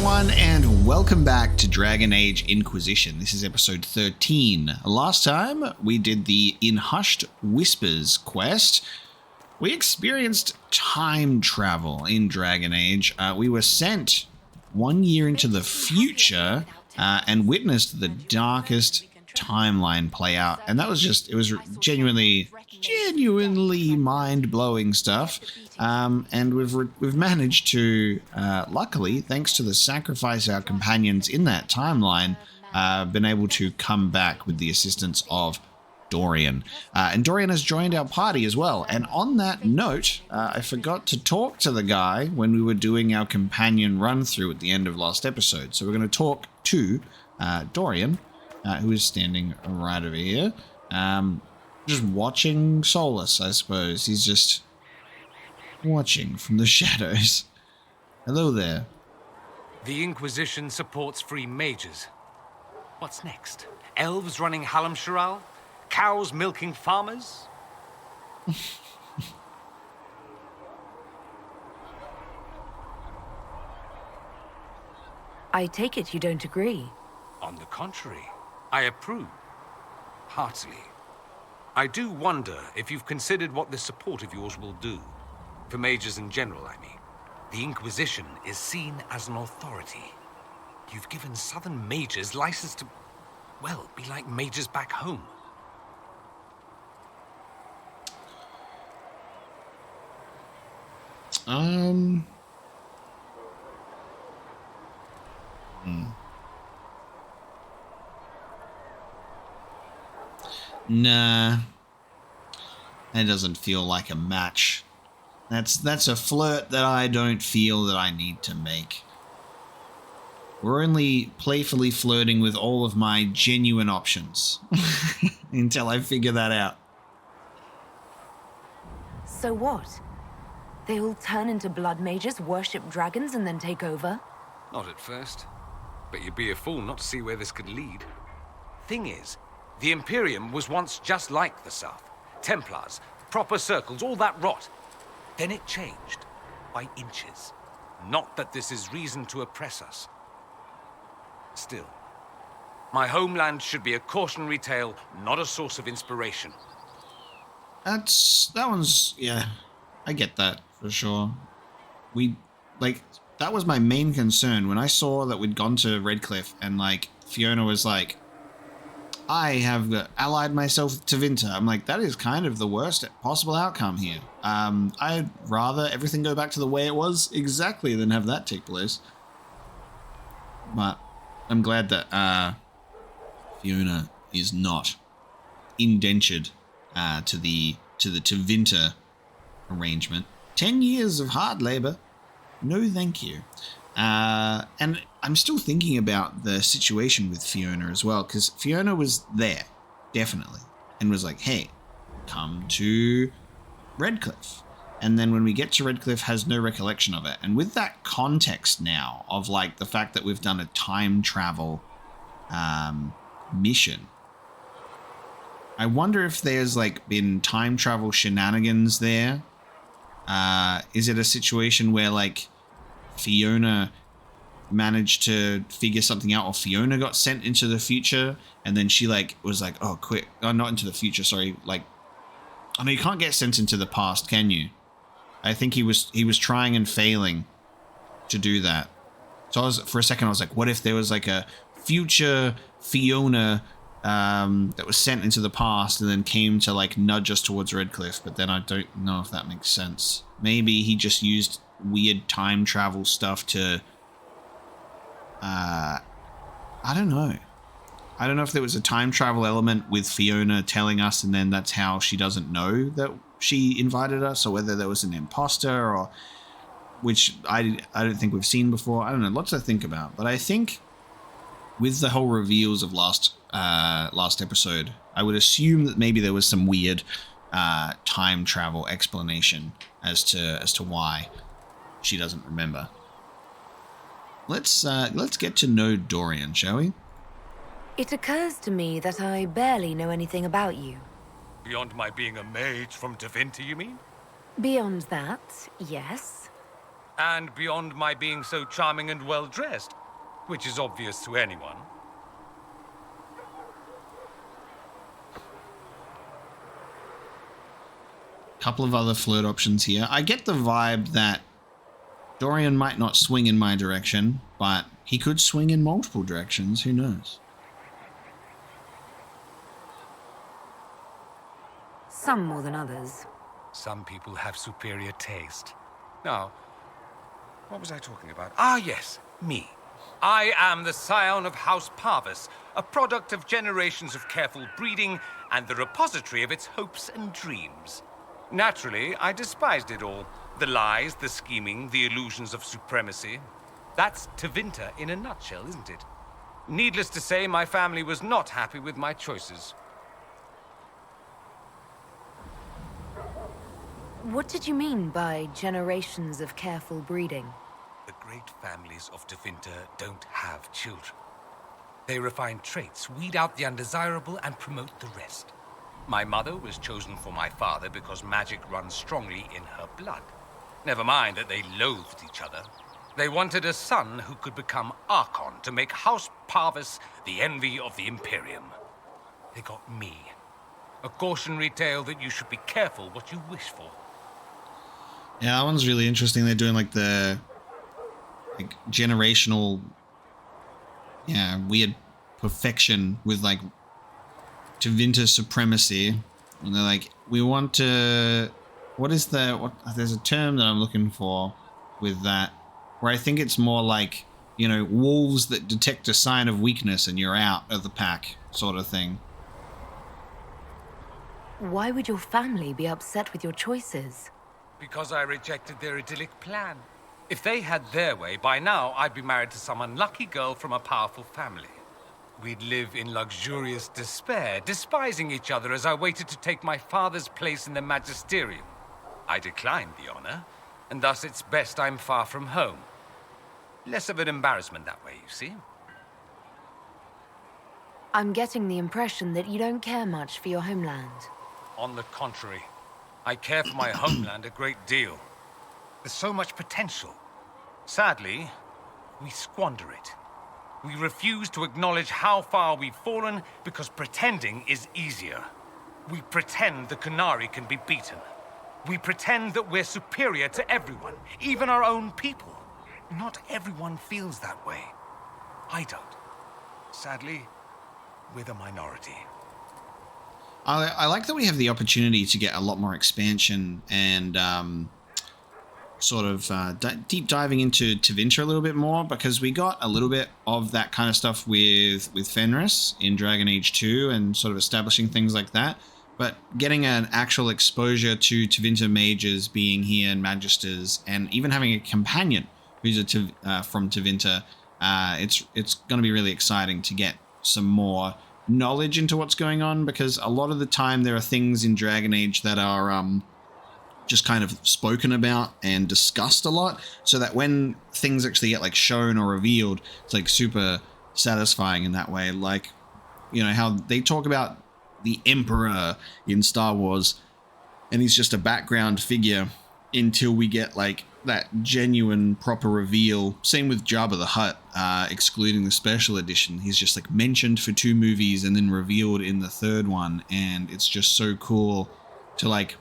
everyone, and welcome back to Dragon Age Inquisition. This is episode 13. Last time we did the In Hushed Whispers quest. We experienced time travel in Dragon Age. We were sent 1 year into the future and witnessed the darkest timeline play out. And that was just, it was genuinely mind-blowing stuff. And we've managed to, luckily, thanks to the sacrifice of our companions in that timeline, been able to come back with the assistance of Dorian. And Dorian has joined our party as well. And on that note, I forgot to talk to the guy when we were doing our companion run-through at the end of last episode. So we're going to talk to Dorian, who is standing right over here. Just watching Solus, I suppose. He's just watching from the shadows. Hello there. The Inquisition supports free mages. What's next? Elves running Halam-Sharal? Cows milking farmers? I take it you don't agree. On the contrary, I approve. Heartily. I do wonder if you've considered what this support of yours will do. For mages in general, I mean. The Inquisition is seen as an authority. You've given southern mages license to, well, be like mages back home. Nah. That doesn't feel like a match. That's a flirt that I don't feel that I need to make. We're only playfully flirting with all of my genuine options until I figure that out. So what? They all turn into blood mages, worship dragons, and then take over? Not at first. But you'd be a fool not to see where this could lead. Thing is, the Imperium was once just like the South. Templars, proper circles, all that rot. Then it changed, by inches. Not that this is reason to oppress us. Still, my homeland should be a cautionary tale, not a source of inspiration. That one's, yeah, I get that for sure. That was my main concern when I saw that we'd gone to Redcliffe and Fiona was like, I have allied myself with Tevinter. I'm like, that is kind of the worst possible outcome here. I'd rather everything go back to the way it was exactly than have that take place. But I'm glad that Fiona is not indentured to the Tevinter arrangement. 10 years of hard labor. No, thank you. And I'm still thinking about the situation with Fiona as well, because Fiona was there, definitely, and was like, hey, come to Redcliffe. And then when we get to Redcliffe, has no recollection of it. And with that context now of the fact that we've done a time travel mission, I wonder if there's been time travel shenanigans there. Is it a situation where Fiona managed to figure something out, or Fiona got sent into the future and then she was oh, quick. Oh, not into the future, sorry. Oh no, you can't get sent into the past, can you? I think he was trying and failing to do that. So for a second I was like, what if there was a future Fiona that was sent into the past and then came to nudge us towards Redcliffe? But then I don't know if that makes sense. Maybe he just used weird time travel stuff to I don't know. I don't know if there was a time travel element with Fiona telling us and then that's how she doesn't know that she invited us, or whether there was an imposter, or which I don't think we've seen before. I don't know, lots to think about. But I think with the whole reveals of last episode, I would assume that maybe there was some weird time travel explanation as to why she doesn't remember. Let's get to know Dorian, shall we? It occurs to me that I barely know anything about you. Beyond my being a mage from Tevinter, you mean? Beyond that, yes. And beyond my being so charming and well-dressed, which is obvious to anyone. Couple of other flirt options here. I get the vibe that Dorian might not swing in my direction, but he could swing in multiple directions. Who knows? Some more than others. Some people have superior taste. Now, what was I talking about? Ah, yes, me. I am the scion of House Parvis, a product of generations of careful breeding and the repository of its hopes and dreams. Naturally, I despised it all. The lies, the scheming, the illusions of supremacy. That's Tevinter in a nutshell, isn't it? Needless to say, my family was not happy with my choices. What did you mean by generations of careful breeding? The great families of Tevinter don't have children. They refine traits, weed out the undesirable, and promote the rest. My mother was chosen for my father because magic runs strongly in her blood. Never mind that they loathed each other. They wanted a son who could become Archon to make House Parvis the envy of the Imperium. They got me. A cautionary tale that you should be careful what you wish for. Yeah, that one's really interesting. They're doing like the generational, weird perfection with like Tevinter supremacy. And they're like, we want to, there's a term that I'm looking for with that, where I think it's more like, wolves that detect a sign of weakness and you're out of the pack sort of thing. Why would your family be upset with your choices? Because I rejected their idyllic plan. If they had their way, by now I'd be married to some unlucky girl from a powerful family. We'd live in luxurious despair, despising each other as I waited to take my father's place in the magisterium. I declined the honor, and thus it's best I'm far from home. Less of an embarrassment that way, you see. I'm getting the impression that you don't care much for your homeland. On the contrary, I care for my homeland a great deal. There's so much potential. Sadly, we squander it. We refuse to acknowledge how far we've fallen because pretending is easier. We pretend the Qunari can be beaten. We pretend that we're superior to everyone, even our own people. Not everyone feels that way. I don't. Sadly, we're the minority. I like that we have the opportunity to get a lot more expansion and deep diving into Tevinter a little bit more, because we got a little bit of that kind of stuff with Fenris in Dragon Age 2 and sort of establishing things like that. But getting an actual exposure to Tevinter mages being here and magisters, and even having a companion who's from Tevinter, it's going to be really exciting to get some more knowledge into what's going on, because a lot of the time there are things in Dragon Age that are just kind of spoken about and discussed a lot, so that when things actually get like shown or revealed, it's like super satisfying in that way. Like, how they talk about the Emperor in Star Wars, and he's just a background figure until we get like that genuine proper reveal. Same with Jabba the Hutt, excluding the special edition. He's just like mentioned for 2 movies and then revealed in the 3rd one, and it's just so cool to like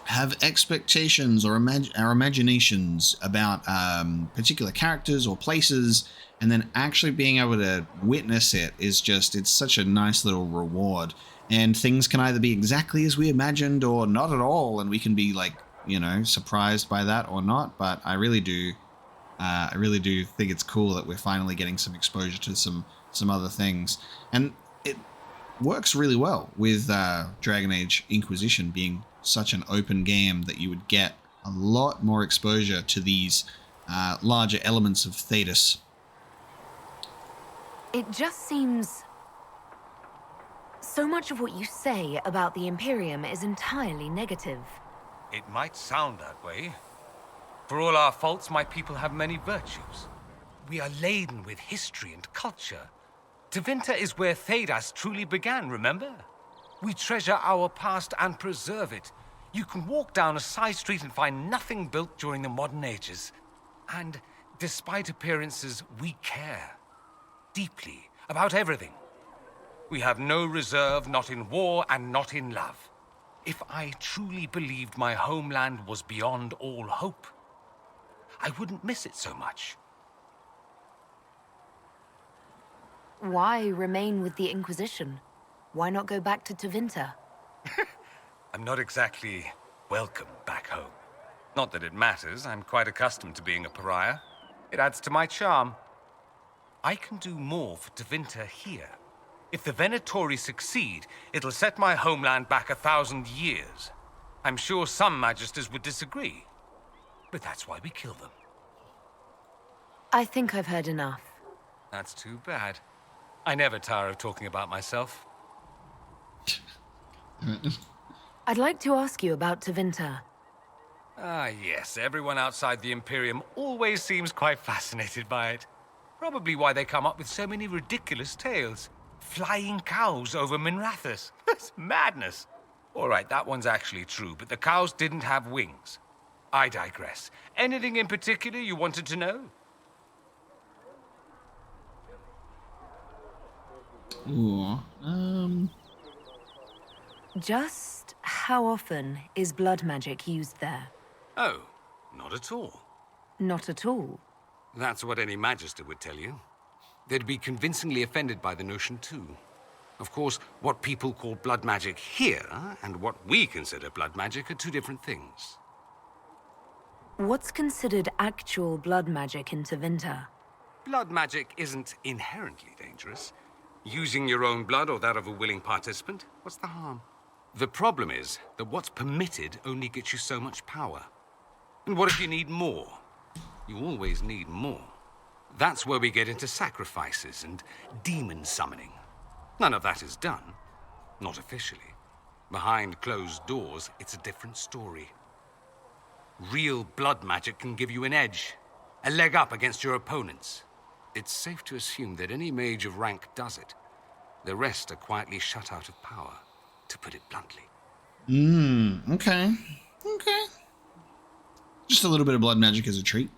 have expectations or our imaginations about particular characters or places, and then actually being able to witness it is just, it's such a nice little reward. And things can either be exactly as we imagined or not at all, and we can be like, surprised by that or not. But I really do think it's cool that we're finally getting some exposure to some other things, and it works really well with Dragon Age Inquisition being such an open game that you would get a lot more exposure to these larger elements of Thedas. It just seems... so much of what you say about the Imperium is entirely negative. It might sound that way. For all our faults, my people have many virtues. We are laden with history and culture. Tevinter is where Thedas truly began, remember? We treasure our past and preserve it. You can walk down a side street and find nothing built during the modern ages. And despite appearances, we care deeply about everything. We have no reserve, not in war and not in love. If I truly believed my homeland was beyond all hope, I wouldn't miss it so much. Why remain with the Inquisition? Why not go back to Tevinter? I'm not exactly welcome back home. Not that it matters, I'm quite accustomed to being a pariah. It adds to my charm. I can do more for Tevinter here. If the Venatori succeed, it'll set my homeland back 1,000 years. I'm sure some magisters would disagree, but that's why we kill them. I think I've heard enough. That's too bad. I never tire of talking about myself. I'd like to ask you about Tevinter. Ah, yes. Everyone outside the Imperium always seems quite fascinated by it. Probably why they come up with so many ridiculous tales. Flying cows over Minrathous. That's madness. All right, that one's actually true, but the cows didn't have wings. I digress. Anything in particular you wanted to know? Ooh, Just how often is blood magic used there? Oh, not at all. Not at all. That's what any magister would tell you. They'd be convincingly offended by the notion, too. Of course, what people call blood magic here and what we consider blood magic are two different things. What's considered actual blood magic in Tevinter? Blood magic isn't inherently dangerous. Using your own blood or that of a willing participant, what's the harm? The problem is that what's permitted only gets you so much power. And what if you need more? You always need more. That's where we get into sacrifices and demon summoning. None of that is done. Not officially. Behind closed doors, it's a different story. Real blood magic can give you an edge, a leg up against your opponents. It's safe to assume that any mage of rank does it. The rest are quietly shut out of power, to put it bluntly. Okay. Okay. Just a little bit of blood magic as a treat.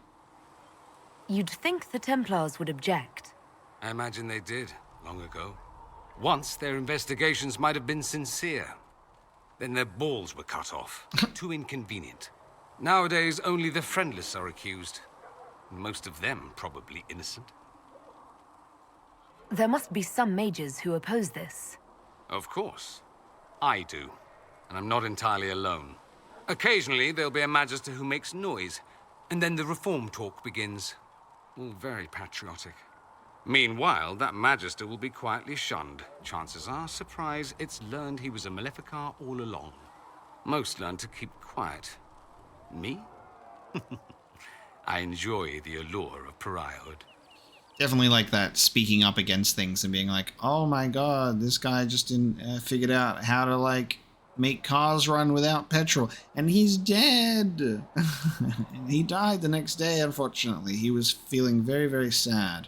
You'd think the Templars would object. I imagine they did, long ago. Once, their investigations might have been sincere. Then their balls were cut off. Too inconvenient. Nowadays, only the friendless are accused. Most of them probably innocent. There must be some mages who oppose this. Of course. I do. And I'm not entirely alone. Occasionally, there'll be a magister who makes noise, and then the reform talk begins. All very patriotic. Meanwhile, that magister will be quietly shunned. Chances are, surprise, it's learned he was a Maleficar all along. Most learn to keep quiet. Me? I enjoy the allure of pariahhood. Definitely like that, speaking up against things and being like, oh my god, this guy just didn't figured out how to, like, make cars run without petrol. And he's dead. He died the next day, unfortunately. He was feeling very, very sad.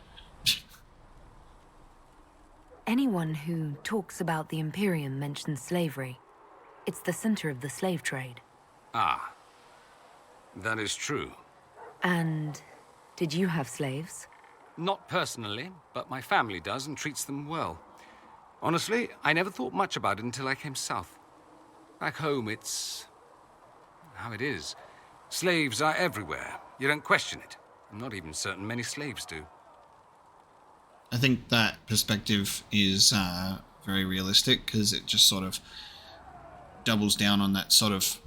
Anyone who talks about the Imperium mentions slavery. It's the center of the slave trade. Ah. That is true. And did you have slaves? Not personally, but my family does and treats them well. Honestly, I never thought much about it until I came south. Back home, it's how it is. Slaves are everywhere. You don't question it. I'm not even certain many slaves do. I think that perspective is very realistic because it just sort of doubles down on that sort of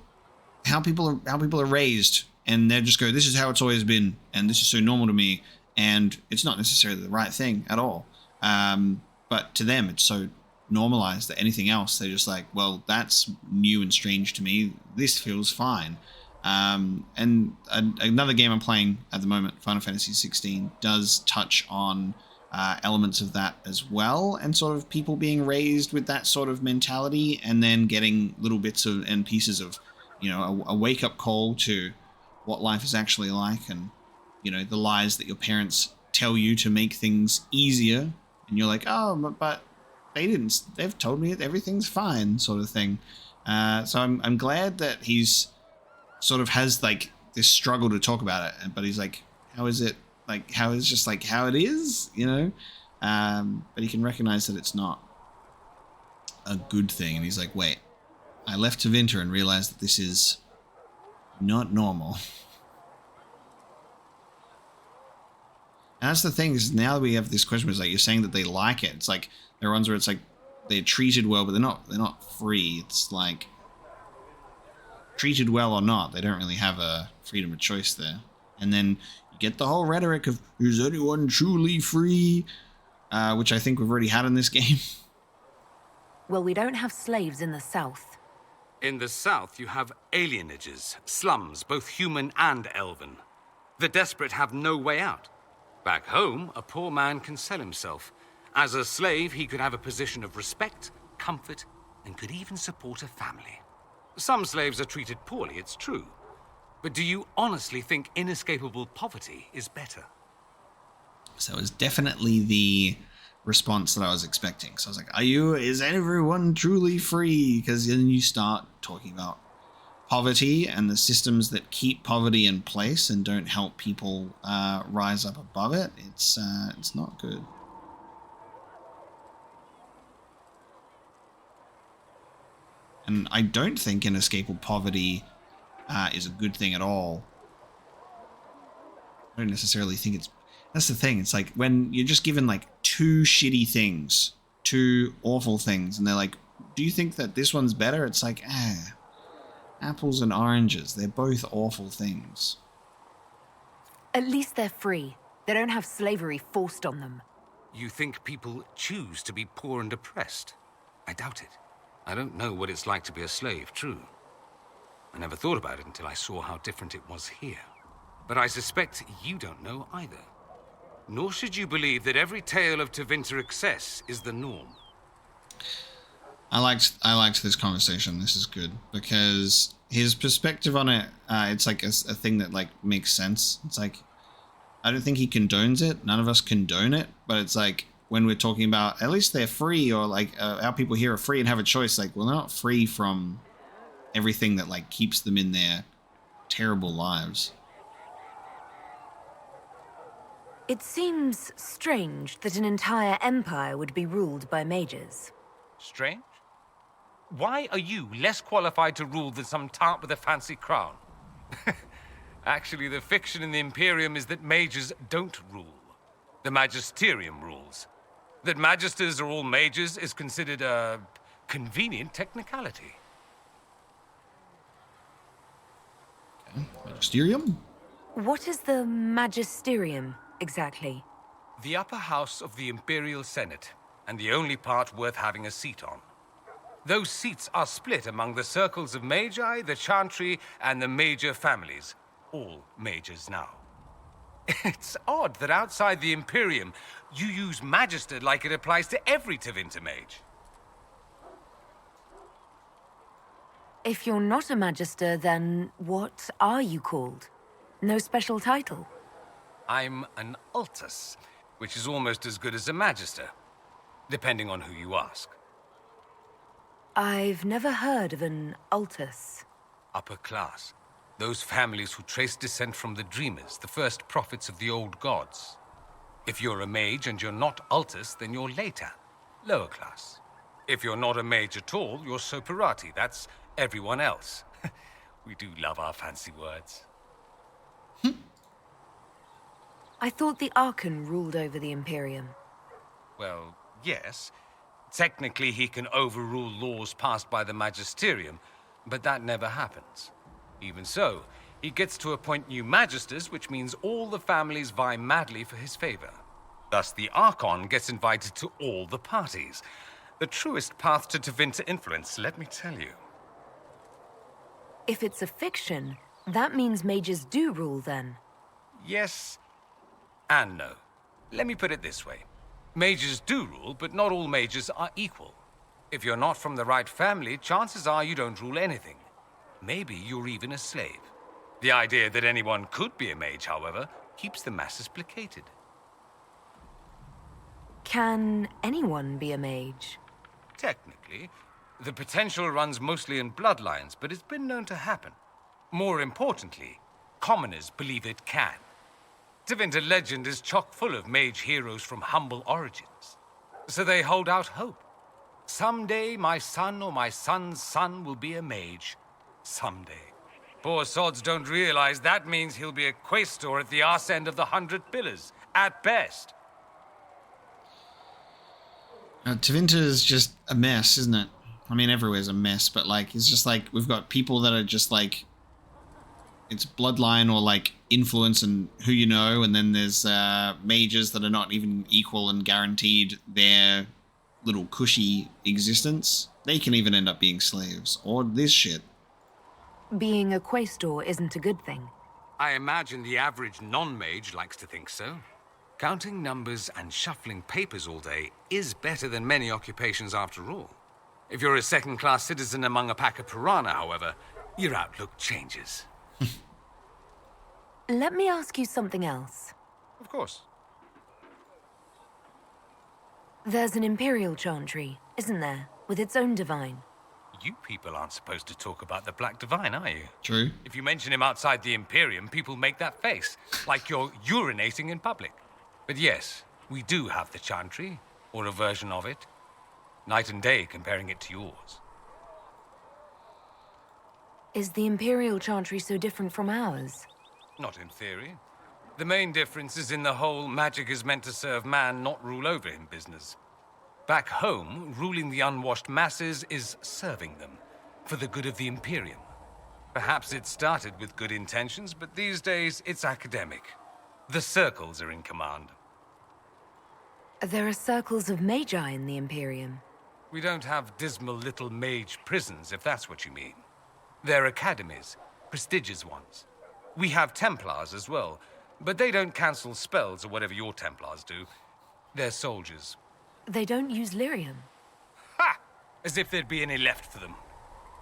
how people are raised, and they just go, this is how it's always been, and this is so normal to me, and it's not necessarily the right thing at all. But to them, it's so normalized that anything else, they're just like, well, that's new and strange to me. This feels fine. Another game I'm playing at the moment, Final Fantasy 16, does touch on elements of that as well, and sort of people being raised with that sort of mentality, and then getting little bits of and pieces of, you know, a wake-up call to what life is actually like, and, you know, the lies that your parents tell you to make things easier, and you're like, oh, but they didn't. They've told me that everything's fine, sort of thing. So I'm glad that he's sort of has like this struggle to talk about it, but he's like, how is it like how is just like how it is, you know? But he can recognize that it's not a good thing, and he's like, wait, I left Tevinter and realized that this is not normal. And that's the thing, is now we have this question, is like you're saying that they like it. It's like there are ones where it's like they're treated well, but they're not free. It's like treated well or not, they don't really have a freedom of choice there. And then you get the whole rhetoric of is anyone truly free, which I think we've already had in this game. Well, we don't have slaves in the south. In the south, you have alienages, slums, both human and elven. The desperate have no way out. Back home, a poor man can sell himself. As a slave, he could have a position of respect, comfort, and could even support a family. Some slaves are treated poorly, it's true. But do you honestly think inescapable poverty is better? So it's definitely the response that I was expecting. So I was like, is everyone truly free? Because then you start talking about poverty and the systems that keep poverty in place and don't help people rise up above it. It's not good. And I don't think inescapable poverty is a good thing at all. I don't necessarily think it's... That's the thing. It's like when you're just given like two shitty things, two awful things, and they're like, do you think that this one's better? It's like, apples and oranges. They're both awful things. At least they're free. They don't have slavery forced on them. You think people choose to be poor and oppressed? I doubt it. I don't know what it's like to be a slave, true. I never thought about it until I saw how different it was here. But I suspect you don't know either. Nor should you believe that every tale of Tevinter excess is the norm. I liked this conversation. This is good because his perspective on it, it's like a thing that like makes sense. It's like, I don't think he condones it. None of us condone it, but it's like when we're talking about at least they're free, or like our people here are free and have a choice. Like, well, they're not free from everything that like keeps them in their terrible lives. It seems strange that an entire empire would be ruled by mages. Strange? Why are you less qualified to rule than some tart with a fancy crown? Actually, the fiction in the Imperium is that mages don't rule. The magisterium rules. That magisters are all mages is considered a convenient technicality. Okay. Magisterium? What is the magisterium, exactly? The upper house of the Imperial Senate, and the only part worth having a seat on. Those seats are split among the circles of Magi, the Chantry, and the major families. All mages now. It's odd that outside the Imperium, you use Magister like it applies to every Tevinter mage. If you're not a magister, then what are you called? No special title? I'm an Altus, which is almost as good as a Magister, depending on who you ask. I've never heard of an Altus. Upper class. Those families who trace descent from the Dreamers, the first prophets of the old gods. If you're a mage and you're not Altus, then you're later, lower class. If you're not a mage at all, you're Soperati. That's everyone else. We do love our fancy words. I thought the Archon ruled over the Imperium. Well, yes. Technically, he can overrule laws passed by the Magisterium, but that never happens. Even so, he gets to appoint new Magisters, which means all the families vie madly for his favor. Thus, the Archon gets invited to all the parties. The truest path to Tevinter influence, let me tell you. If it's a fiction, that means mages do rule then. Yes and no. Let me put it this way. Mages do rule, but not all mages are equal. If you're not from the right family, chances are you don't rule anything. Maybe you're even a slave. The idea that anyone could be a mage, however, keeps the masses placated. Can anyone be a mage? Technically, the potential runs mostly in bloodlines, but it's been known to happen. More importantly, commoners believe it can. Tevinter legend is chock full of mage heroes from humble origins. So they hold out hope. Someday my son or my son's son will be a mage. Someday. Poor sods don't realize that means he'll be a quaestor at the arse end of the 100 Pillars, at best. Tevinter is just a mess, isn't it? I mean, everywhere's a mess, but like, it's just like, we've got people that are just like, it's bloodline or like influence and who you know, and then there's mages that are not even equal and guaranteed their little cushy existence. They can even end up being slaves, or this shit. Being a quaestor isn't a good thing. I imagine the average non-mage likes to think so. Counting numbers and shuffling papers all day is better than many occupations after all. If you're a second-class citizen among a pack of piranha, however, your outlook changes. Let me ask you something else. Of course. There's an Imperial Chantry, isn't there? With its own divine. You people aren't supposed to talk about the Black Divine, are you? True. If you mention him outside the Imperium, people make that face, like you're urinating in public. But yes, we do have the Chantry, or a version of it. Night and day comparing it to yours. Is the Imperial Chantry so different from ours? Not in theory. The main difference is in the whole magic is meant to serve man, not rule over him business. Back home, ruling the unwashed masses is serving them, for the good of the Imperium. Perhaps it started with good intentions, but these days it's academic. The circles are in command. There are circles of magi in the Imperium. We don't have dismal little mage prisons, if that's what you mean. They're academies, prestigious ones. We have Templars as well, but they don't cancel spells or whatever your Templars do. They're soldiers. They don't use lyrium. Ha! As if there'd be any left for them.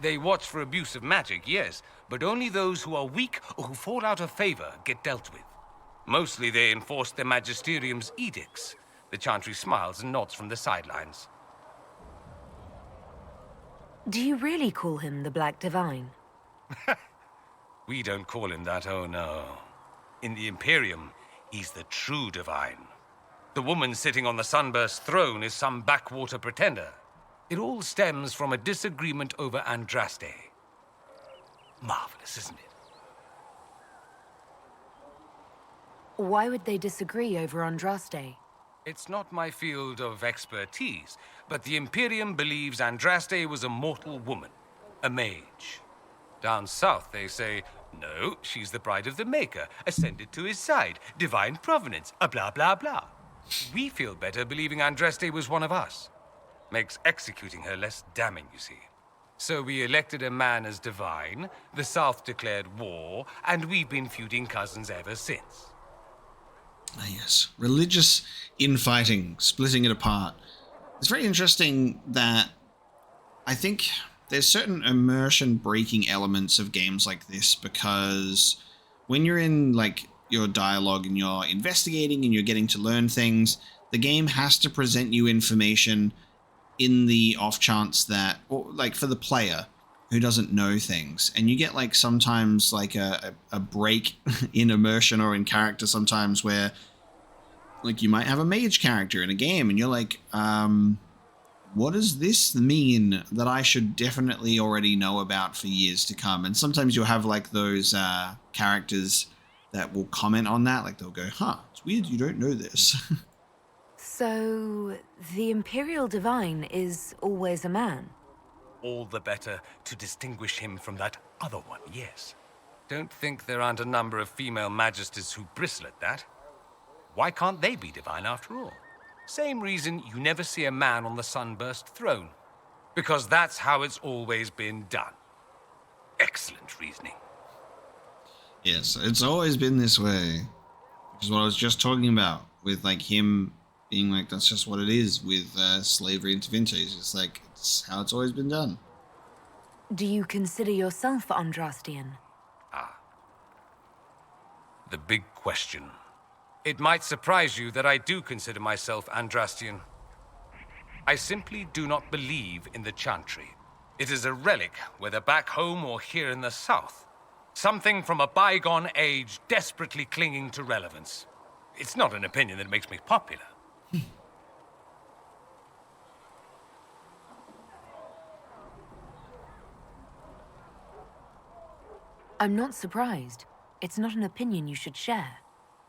They watch for abuse of magic, yes, but only those who are weak or who fall out of favor get dealt with. Mostly they enforce their magisterium's edicts. The Chantry smiles and nods from the sidelines. Do you really call him the Black Divine? We don't call him that, oh no. In the Imperium, he's the true divine. The woman sitting on the sunburst throne is some backwater pretender. It all stems from a disagreement over Andraste. Marvelous, isn't it? Why would they disagree over Andraste? It's not my field of expertise, but the Imperium believes Andraste was a mortal woman, a mage. Down south, they say, no, she's the bride of the Maker, ascended to his side, divine provenance, a blah, blah, blah. We feel better believing Andraste was one of us. Makes executing her less damning, you see. So we elected a man as divine, the South declared war, and we've been feuding cousins ever since. Ah, yes. Religious infighting, splitting it apart. It's very interesting that I think there's certain immersion-breaking elements of games like this, because when you're in, like, your dialogue and you're investigating and you're getting to learn things, the game has to present you information in the off chance that, or like for the player who doesn't know things, and you get like sometimes like a break in immersion or in character sometimes where like you might have a mage character in a game and you're like, what does this mean that I should definitely already know about for years to come? And sometimes you'll have like those characters that will comment on that, like they'll go, huh, it's weird you don't know this. So, the Imperial Divine is always a man? All the better to distinguish him from that other one, yes. Don't think there aren't a number of female magisters who bristle at that. Why can't they be divine after all? Same reason you never see a man on the sunburst throne. Because that's how it's always been done. Excellent reasoning. Yes, it's always been this way. Which is what I was just talking about, with like him being like, that's just what it is with slavery and Tevinter. It's just like, it's how it's always been done. Do you consider yourself Andrastian? Ah. The big question. It might surprise you that I do consider myself Andrastian. I simply do not believe in the Chantry. It is a relic, whether back home or here in the south. Something from a bygone age desperately clinging to relevance. It's not an opinion that makes me popular. I'm not surprised. It's not an opinion you should share.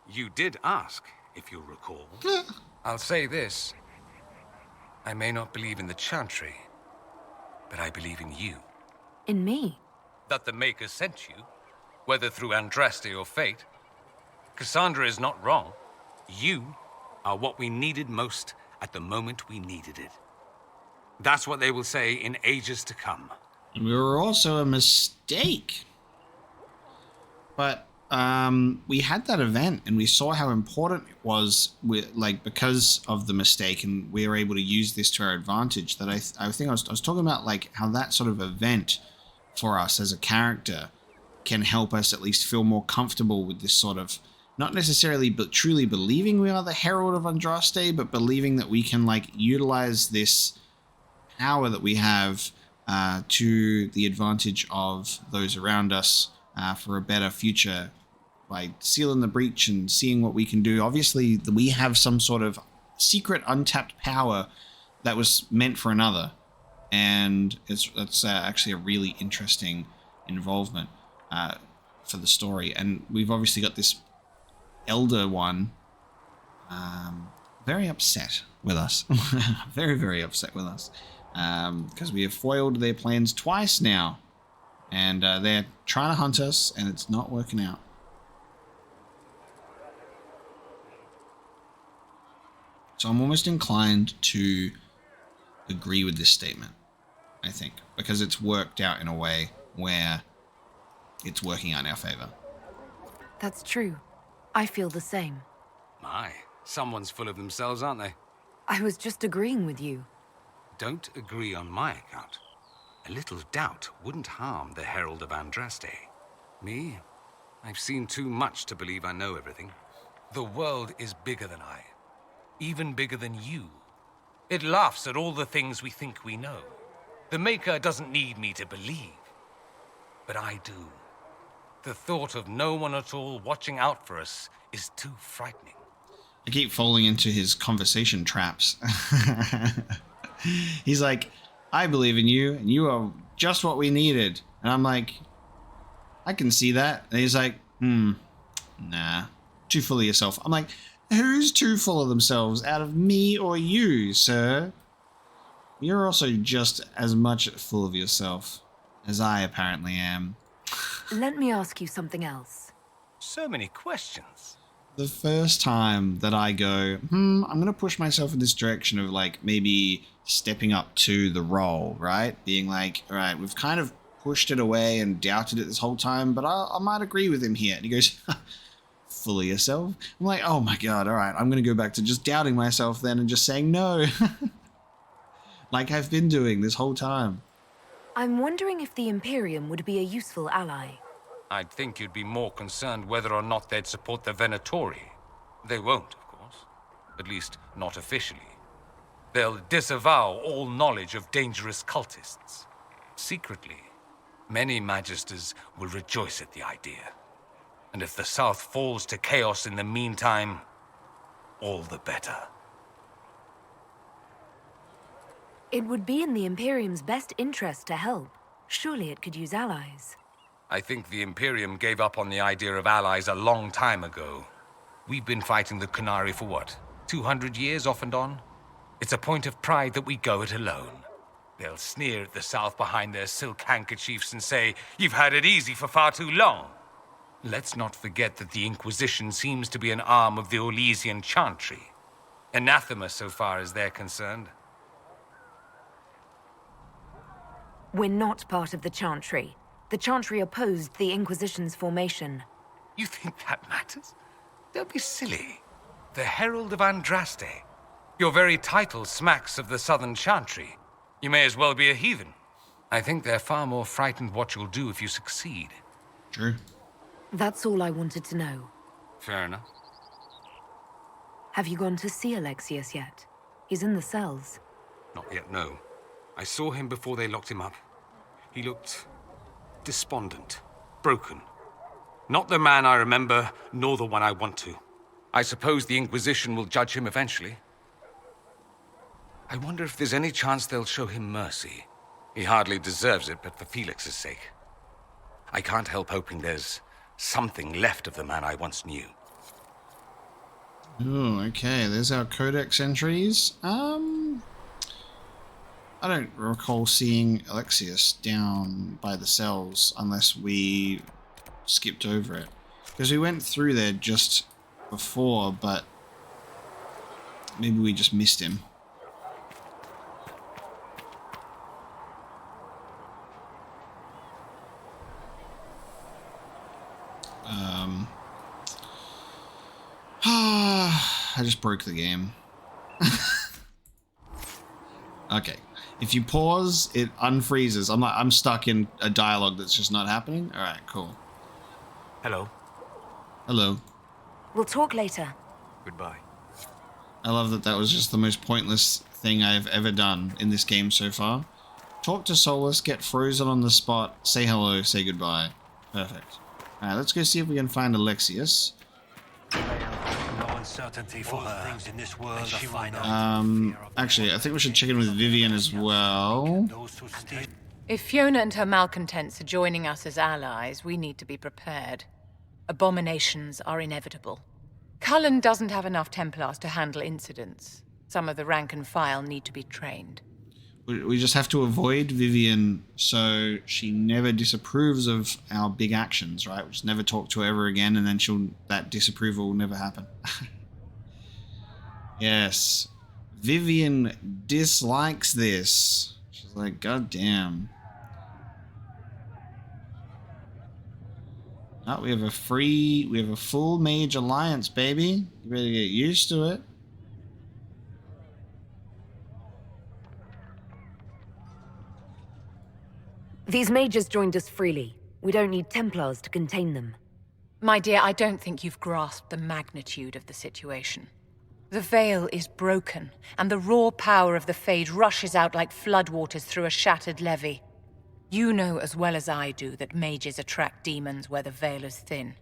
You did ask, if you'll recall. I'll say this. I may not believe in the Chantry, but I believe in you. In me? That the Maker sent you, whether through Andraste or fate. Cassandra is not wrong. You are what we needed most at the moment we needed it. That's what they will say in ages to come. We were also a mistake. But we had that event and we saw how important it was because of the mistake, and we were able to use this to our advantage. That I think I was talking about, like, how that sort of event for us as a character can help us at least feel more comfortable with this sort of, not necessarily but truly believing we are the Herald of Andraste, but believing that we can, like, utilize this power that we have to the advantage of those around us for a better future by sealing the breach and seeing what we can do. Obviously, we have some sort of secret untapped power that was meant for another, and it's actually a really interesting involvement for the story. And we've obviously got this elder one very upset with us. Very, very upset with us because we have foiled their plans twice now, and they're trying to hunt us, and it's not working out. So I'm almost inclined to agree with this statement, I think, because it's worked out in a way where it's working out in our favor. That's true. I feel the same. My, someone's full of themselves, aren't they? I was just agreeing with you. Don't agree on my account. A little doubt wouldn't harm the Herald of Andraste. Me? I've seen too much to believe I know everything. The world is bigger than I. Even bigger than you. It laughs at all the things we think we know. The Maker doesn't need me to believe. But I do. The thought of no one at all watching out for us is too frightening. I keep falling into his conversation traps. He's like, I believe in you, and you are just what we needed. And I'm like, I can see that. And he's like, nah, too full of yourself. I'm like, who's too full of themselves, out of me or you, sir? You're also just as much full of yourself as I apparently am. Let me ask you something else. So many questions. The first time that I go, I'm going to push myself in this direction of, like, maybe stepping up to the role, right? Being like, all right, we've kind of pushed it away and doubted it this whole time, but I might agree with him here. And he goes, full of yourself? I'm like, oh my God, all right, I'm going to go back to just doubting myself then and just saying no. Like I've been doing this whole time. I'm wondering if the Imperium would be a useful ally. I'd think you'd be more concerned whether or not they'd support the Venatori. They won't, of course. At least, not officially. They'll disavow all knowledge of dangerous cultists. Secretly, many Magisters will rejoice at the idea. And if the South falls to chaos in the meantime, all the better. It would be in the Imperium's best interest to help. Surely it could use allies. I think the Imperium gave up on the idea of allies a long time ago. We've been fighting the Qunari for what, 200 years off and on? It's a point of pride that we go it alone. They'll sneer at the South behind their silk handkerchiefs and say, you've had it easy for far too long. Let's not forget that the Inquisition seems to be an arm of the Orlesian Chantry. Anathema so far as they're concerned. We're not part of the Chantry. The Chantry opposed the Inquisition's formation. You think that matters? Don't be silly. The Herald of Andraste. Your very title smacks of the Southern Chantry. You may as well be a heathen. I think they're far more frightened what you'll do if you succeed. True. That's all I wanted to know. Fair enough. Have you gone to see Alexius yet? He's in the cells. Not yet, no. I saw him before they locked him up. He looked despondent, broken. Not the man I remember, nor the one I want to. I suppose the Inquisition will judge him eventually. I wonder if there's any chance they'll show him mercy. He hardly deserves it, but for Felix's sake. I can't help hoping there's something left of the man I once knew. Oh, okay. There's our codex entries. I don't recall seeing Alexius down by the cells unless we skipped over it. Because we went through there just before, but maybe we just missed him. I just broke the game. Okay. If you pause, it unfreezes. I'm stuck in a dialogue that's just not happening. All right, cool. Hello. Hello. We'll talk later. Goodbye. I love that that was just the most pointless thing I've ever done in this game so far. Talk to Solus, get frozen on the spot, say hello, say goodbye. Perfect. Alright, let's go see if we can find Alexius. No uncertainty for her. Things in this world are final. Actually, I think we should check in with Vivienne as well. If Fiona and her malcontents are joining us as allies, we need to be prepared. Abominations are inevitable. Cullen doesn't have enough Templars to handle incidents. Some of the rank and file need to be trained. We just have to avoid Vivienne so she never disapproves of our big actions, right? We just never talk to her ever again, and then that disapproval will never happen. Yes. Vivienne dislikes this. She's like, God damn. Oh, we have a full mage alliance, baby. You better get used to it. These mages joined us freely. We don't need Templars to contain them. My dear, I don't think you've grasped the magnitude of the situation. The veil is broken, and the raw power of the Fade rushes out like floodwaters through a shattered levee. You know as well as I do that mages attract demons where the veil is thin.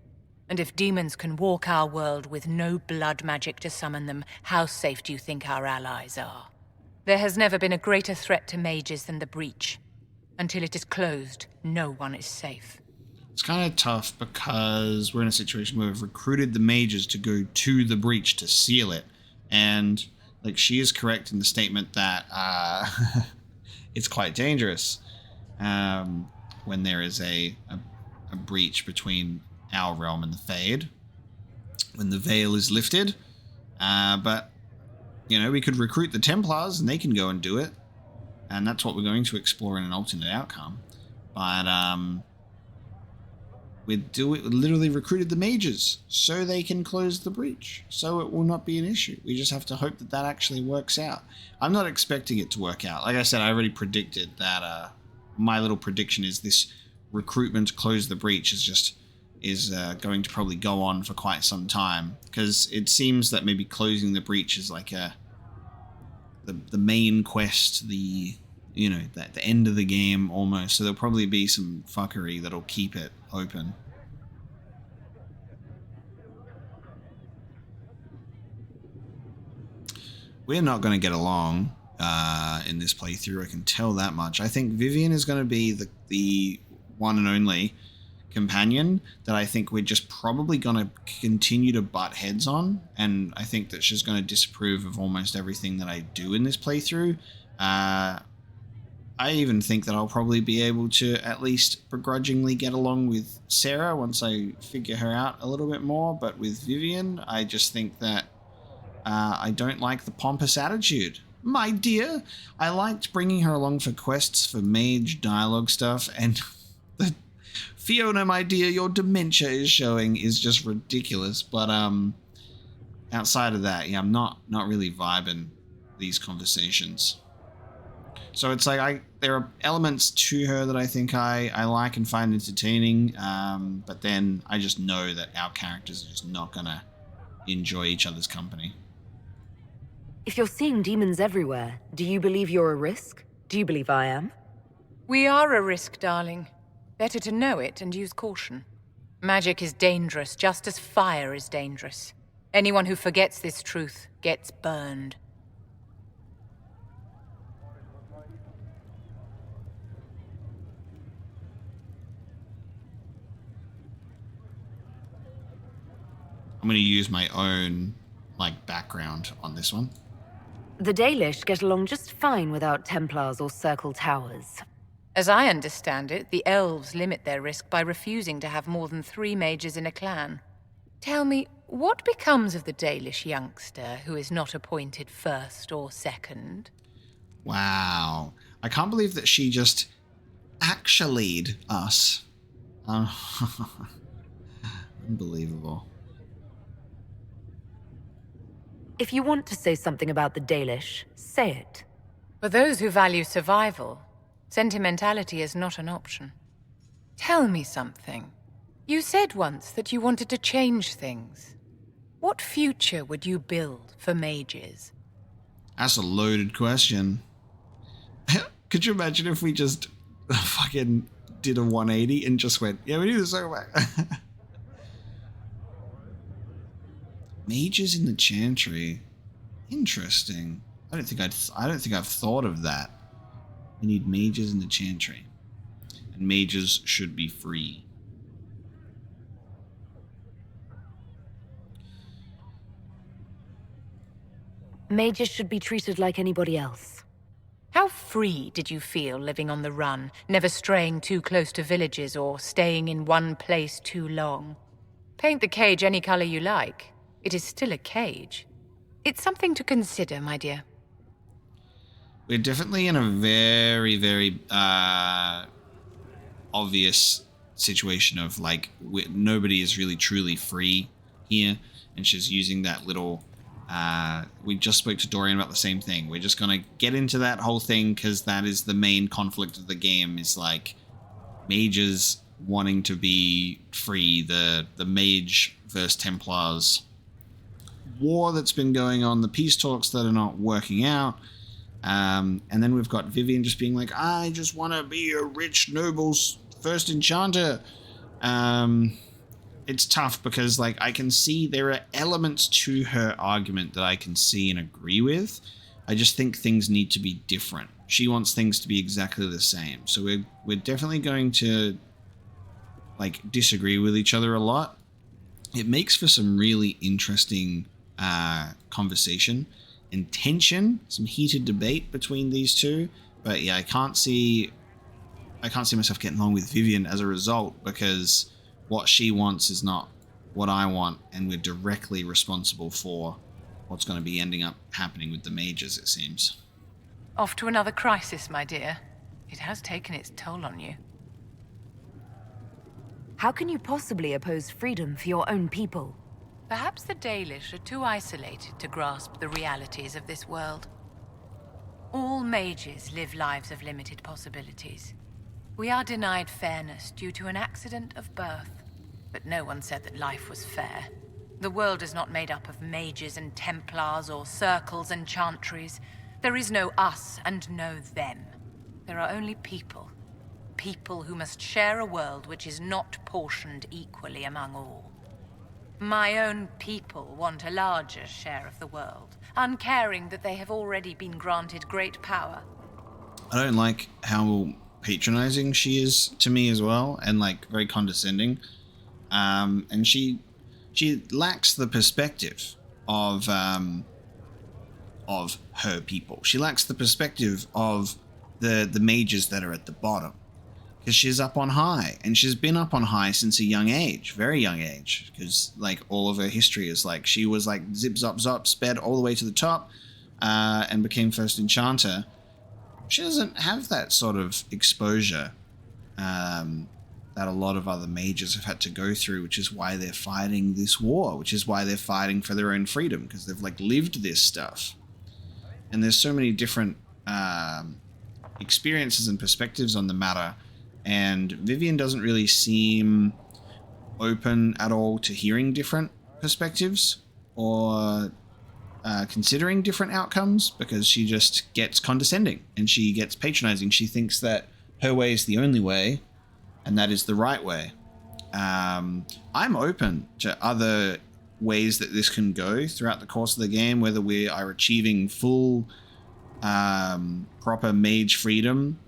And if demons can walk our world with no blood magic to summon them, how safe do you think our allies are? There has never been a greater threat to mages than the breach. Until it is closed, no one is safe. It's kind of tough because we're in a situation where we've recruited the mages to go to the breach to seal it. And like she is correct in the statement that it's quite dangerous when there is a breach between our realm and the Fade. When the veil is lifted. But, you know, we could recruit the Templars and they can go and do it. And that's what we're going to explore in an alternate outcome. But we literally recruited the mages so they can close the breach. So it will not be an issue. We just have to hope that that actually works out. I'm not expecting it to work out. Like I said, I already predicted that my little prediction is this recruitment to close the breach is going to probably go on for quite some time. Because it seems that maybe closing the breach is like the main quest, the end of the game almost. So there'll probably be some fuckery that'll keep it open. We're not going to get along in this playthrough, I can tell that much. I think Vivienne is going to be the one and only companion that I think we're just probably going to continue to butt heads on, and I think that she's going to disapprove of almost everything that I do in this playthrough. I even think that I'll probably be able to at least begrudgingly get along with Sarah once I figure her out a little bit more, but with Vivienne, I just think that I don't like the pompous attitude. My dear, I liked bringing her along for quests for mage dialogue stuff, and the Fiona, my dear, your dementia is showing is just ridiculous. But outside of that, yeah, I'm not really vibing these conversations. So it's like there are elements to her that I think I like and find entertaining, but then I just know that our characters are just not gonna enjoy each other's company. If you're seeing demons everywhere, do you believe you're a risk? Do you believe I am? We are a risk, darling. Better to know it and use caution. Magic is dangerous, just as fire is dangerous. Anyone who forgets this truth gets burned. I'm going to use my own, like, background on this one. The Dalish get along just fine without Templars or Circle Towers. As I understand it, the elves limit their risk by refusing to have more than 3 mages in a clan. Tell me, what becomes of the Dalish youngster who is not appointed first or second? Wow. I can't believe that she just actually'd us. Unbelievable. If you want to say something about the Dalish, say it. For those who value survival, sentimentality is not an option. Tell me something. You said once that you wanted to change things. What future would you build for mages? That's a loaded question. Could you imagine if we just fucking did a 180 and just went, yeah, we do this so back. Mages in the Chantry. Interesting. I don't think I've thought of that. We need mages in the Chantry. And mages should be free. Mages should be treated like anybody else. How free did you feel living on the run, never straying too close to villages or staying in one place too long? Paint the cage any color you like. It is still a cage. It's something to consider, my dear. We're definitely in a very, very obvious situation of, like, nobody is really truly free here, and she's using that little... we just spoke to Dorian about the same thing. We're just going to get into that whole thing because that is the main conflict of the game, is, like, mages wanting to be free, the Mage versus Templars war that's been going on, the peace talks that are not working out. And then we've got Vivienne just being like, I just want to be a rich noble's first enchanter. It's tough because, like, I can see there are elements to her argument that I can see and agree with. I just think things need to be different. She wants things to be exactly the same. So we're definitely going to, like, disagree with each other a lot. It makes for some really interesting conversation and tension, some heated debate between these two. But yeah, I can't see myself getting along with Vivienne as a result, because what she wants is not what I want, and we're directly responsible for what's going to be ending up happening with the mages, it seems. Off to another crisis, my dear. It has taken its toll on you. How can you possibly oppose freedom for your own people? Perhaps the Dalish are too isolated to grasp the realities of this world. All mages live lives of limited possibilities. We are denied fairness due to an accident of birth, but no one said that life was fair. The world is not made up of mages and Templars or circles and chantries. There is no us and no them. There are only people. People who must share a world which is not portioned equally among all. My own people want a larger share of the world, uncaring that they have already been granted great power. I don't like how patronizing she is to me as well, and, like, very condescending. And she lacks the perspective of her people. She lacks the perspective of the mages that are at the bottom. Because she's up on high, and she's been up on high since a young age, very young age, because, like, all of her history is, like, she was, like, zip, zop, zop, sped all the way to the top, and became first enchanter. She doesn't have that sort of exposure that a lot of other mages have had to go through, which is why they're fighting this war, which is why they're fighting for their own freedom, because they've, like, lived this stuff. And there's so many different experiences and perspectives on the matter. And Vivienne doesn't really seem open at all to hearing different perspectives or considering different outcomes, because she just gets condescending and she gets patronizing. She thinks that her way is the only way, and that is the right way. I'm open to other ways that this can go throughout the course of the game, whether we are achieving full proper mage freedom,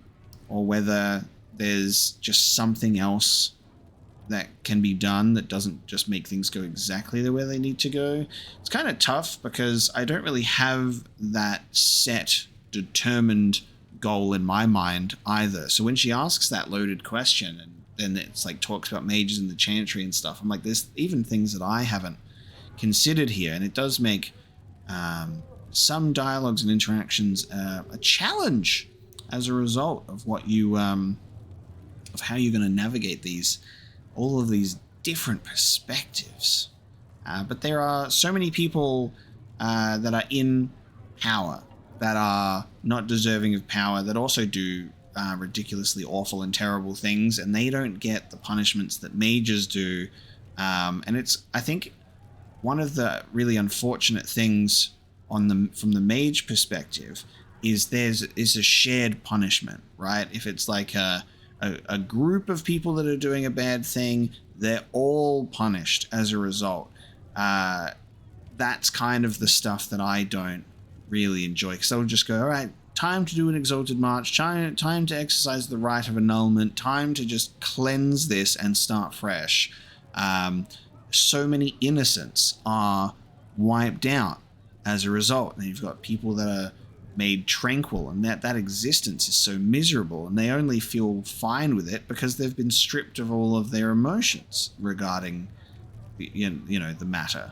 or whether there's just something else that can be done that doesn't just make things go exactly the way they need to go. It's kind of tough because I don't really have that set, determined goal in my mind either. So when she asks that loaded question, and then it's like talks about mages in the Chantry and stuff, I'm like, there's even things that I haven't considered here, and it does make some dialogues and interactions a challenge as a result of what you of how you're going to navigate all of these different perspectives. But there are so many people that are in power that are not deserving of power, that also do ridiculously awful and terrible things, and they don't get the punishments that mages do. And it's, I think, one of the really unfortunate things from the mage perspective is is a shared punishment, right? If it's like a group of people that are doing a bad thing, they're all punished as a result. That's kind of the stuff that I don't really enjoy, because they'll just go, all right, time to do an exalted march, time to exercise the rite of annulment, time to just cleanse this and start fresh. So many innocents are wiped out as a result, and you've got people that are made tranquil, and that existence is so miserable, and they only feel fine with it because they've been stripped of all of their emotions regarding the matter.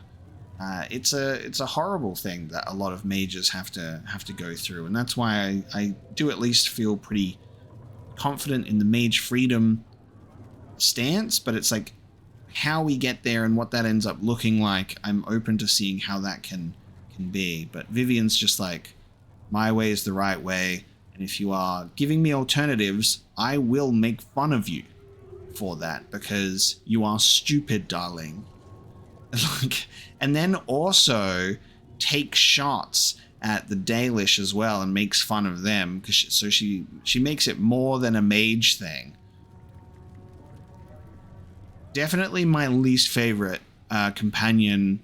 It's a horrible thing that a lot of mages have to go through, and that's why I do at least feel pretty confident in the mage freedom stance. But it's like how we get there and what that ends up looking like, I'm open to seeing how that can be. But Vivienne's just like, my way is the right way, and if you are giving me alternatives, I will make fun of you for that because you are stupid, darling. And then also take shots at the Dalish as well and makes fun of them, so she makes it more than a mage thing. Definitely my least favorite companion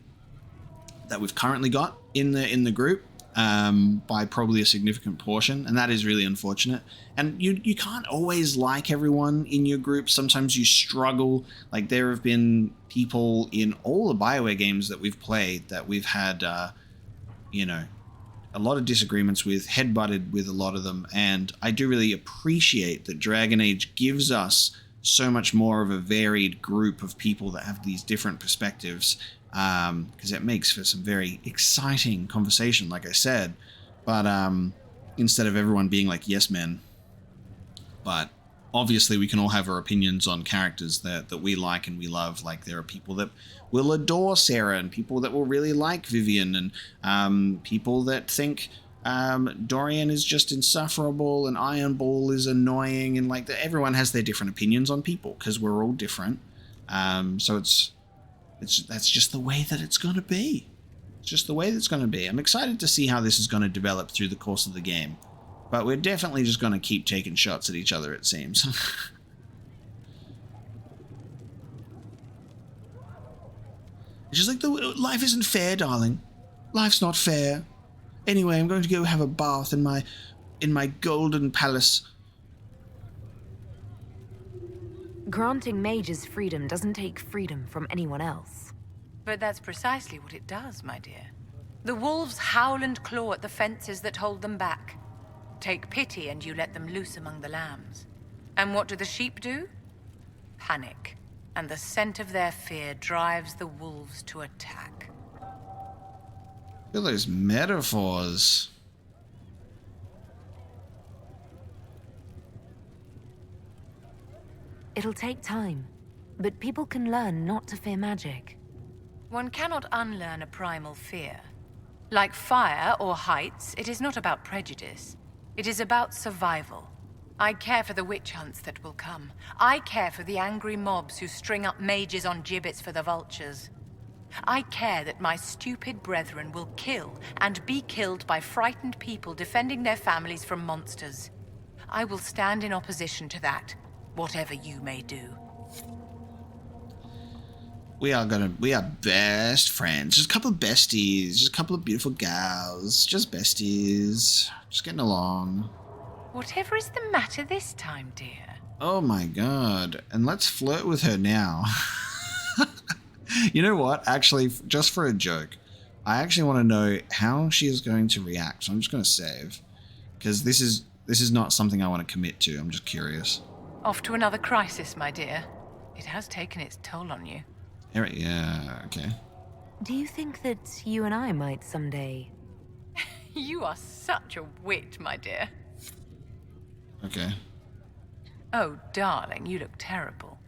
that we've currently got in the group, by probably a significant portion, and that is really unfortunate. And you can't always like everyone in your group. Sometimes you struggle. Like, there have been people in all the BioWare games that we've played that we've had a lot of disagreements with, head-butted with a lot of them, and I do really appreciate that Dragon Age gives us so much more of a varied group of people that have these different perspectives, because it makes for some very exciting conversation, like I said. But instead of everyone being like yes men. But obviously we can all have our opinions on characters that we like and we love. Like, there are people that will adore Sarah, and people that will really like Vivienne, and people that think Dorian is just insufferable and Iron Ball is annoying, and like that. Everyone has their different opinions on people because we're all different. So that's just the way that it's going to be. It's just the way that's going to be. I'm excited to see how this is going to develop through the course of the game. But we're definitely just going to keep taking shots at each other, it seems. It's just like, life isn't fair, darling. Life's not fair. Anyway, I'm going to go have a bath in my golden palace. Granting mages freedom doesn't take freedom from anyone else. But that's precisely what it does, my dear. The wolves howl and claw at the fences that hold them back. Take pity and you let them loose among the lambs. And what do the sheep do? Panic. And the scent of their fear drives the wolves to attack. Look at those metaphors. It'll take time, but people can learn not to fear magic. One cannot unlearn a primal fear. Like fire or heights, it is not about prejudice. It is about survival. I care for the witch hunts that will come. I care for the angry mobs who string up mages on gibbets for the vultures. I care that my stupid brethren will kill and be killed by frightened people defending their families from monsters. I will stand in opposition to that, whatever you may do. We are best friends. Just a couple of besties. Just a couple of beautiful gals. Just besties. Just getting along. Whatever is the matter this time, dear? Oh my god. And let's flirt with her now. You know what? Actually, just for a joke, I actually want to know how she is going to react. So I'm just going to save. Because this is not something I want to commit to. I'm just curious. Off to another crisis, my dear. It has taken its toll on you. Yeah, okay. Do you think that you and I might someday... You are such a wit, my dear. Okay. Oh, darling, you look terrible.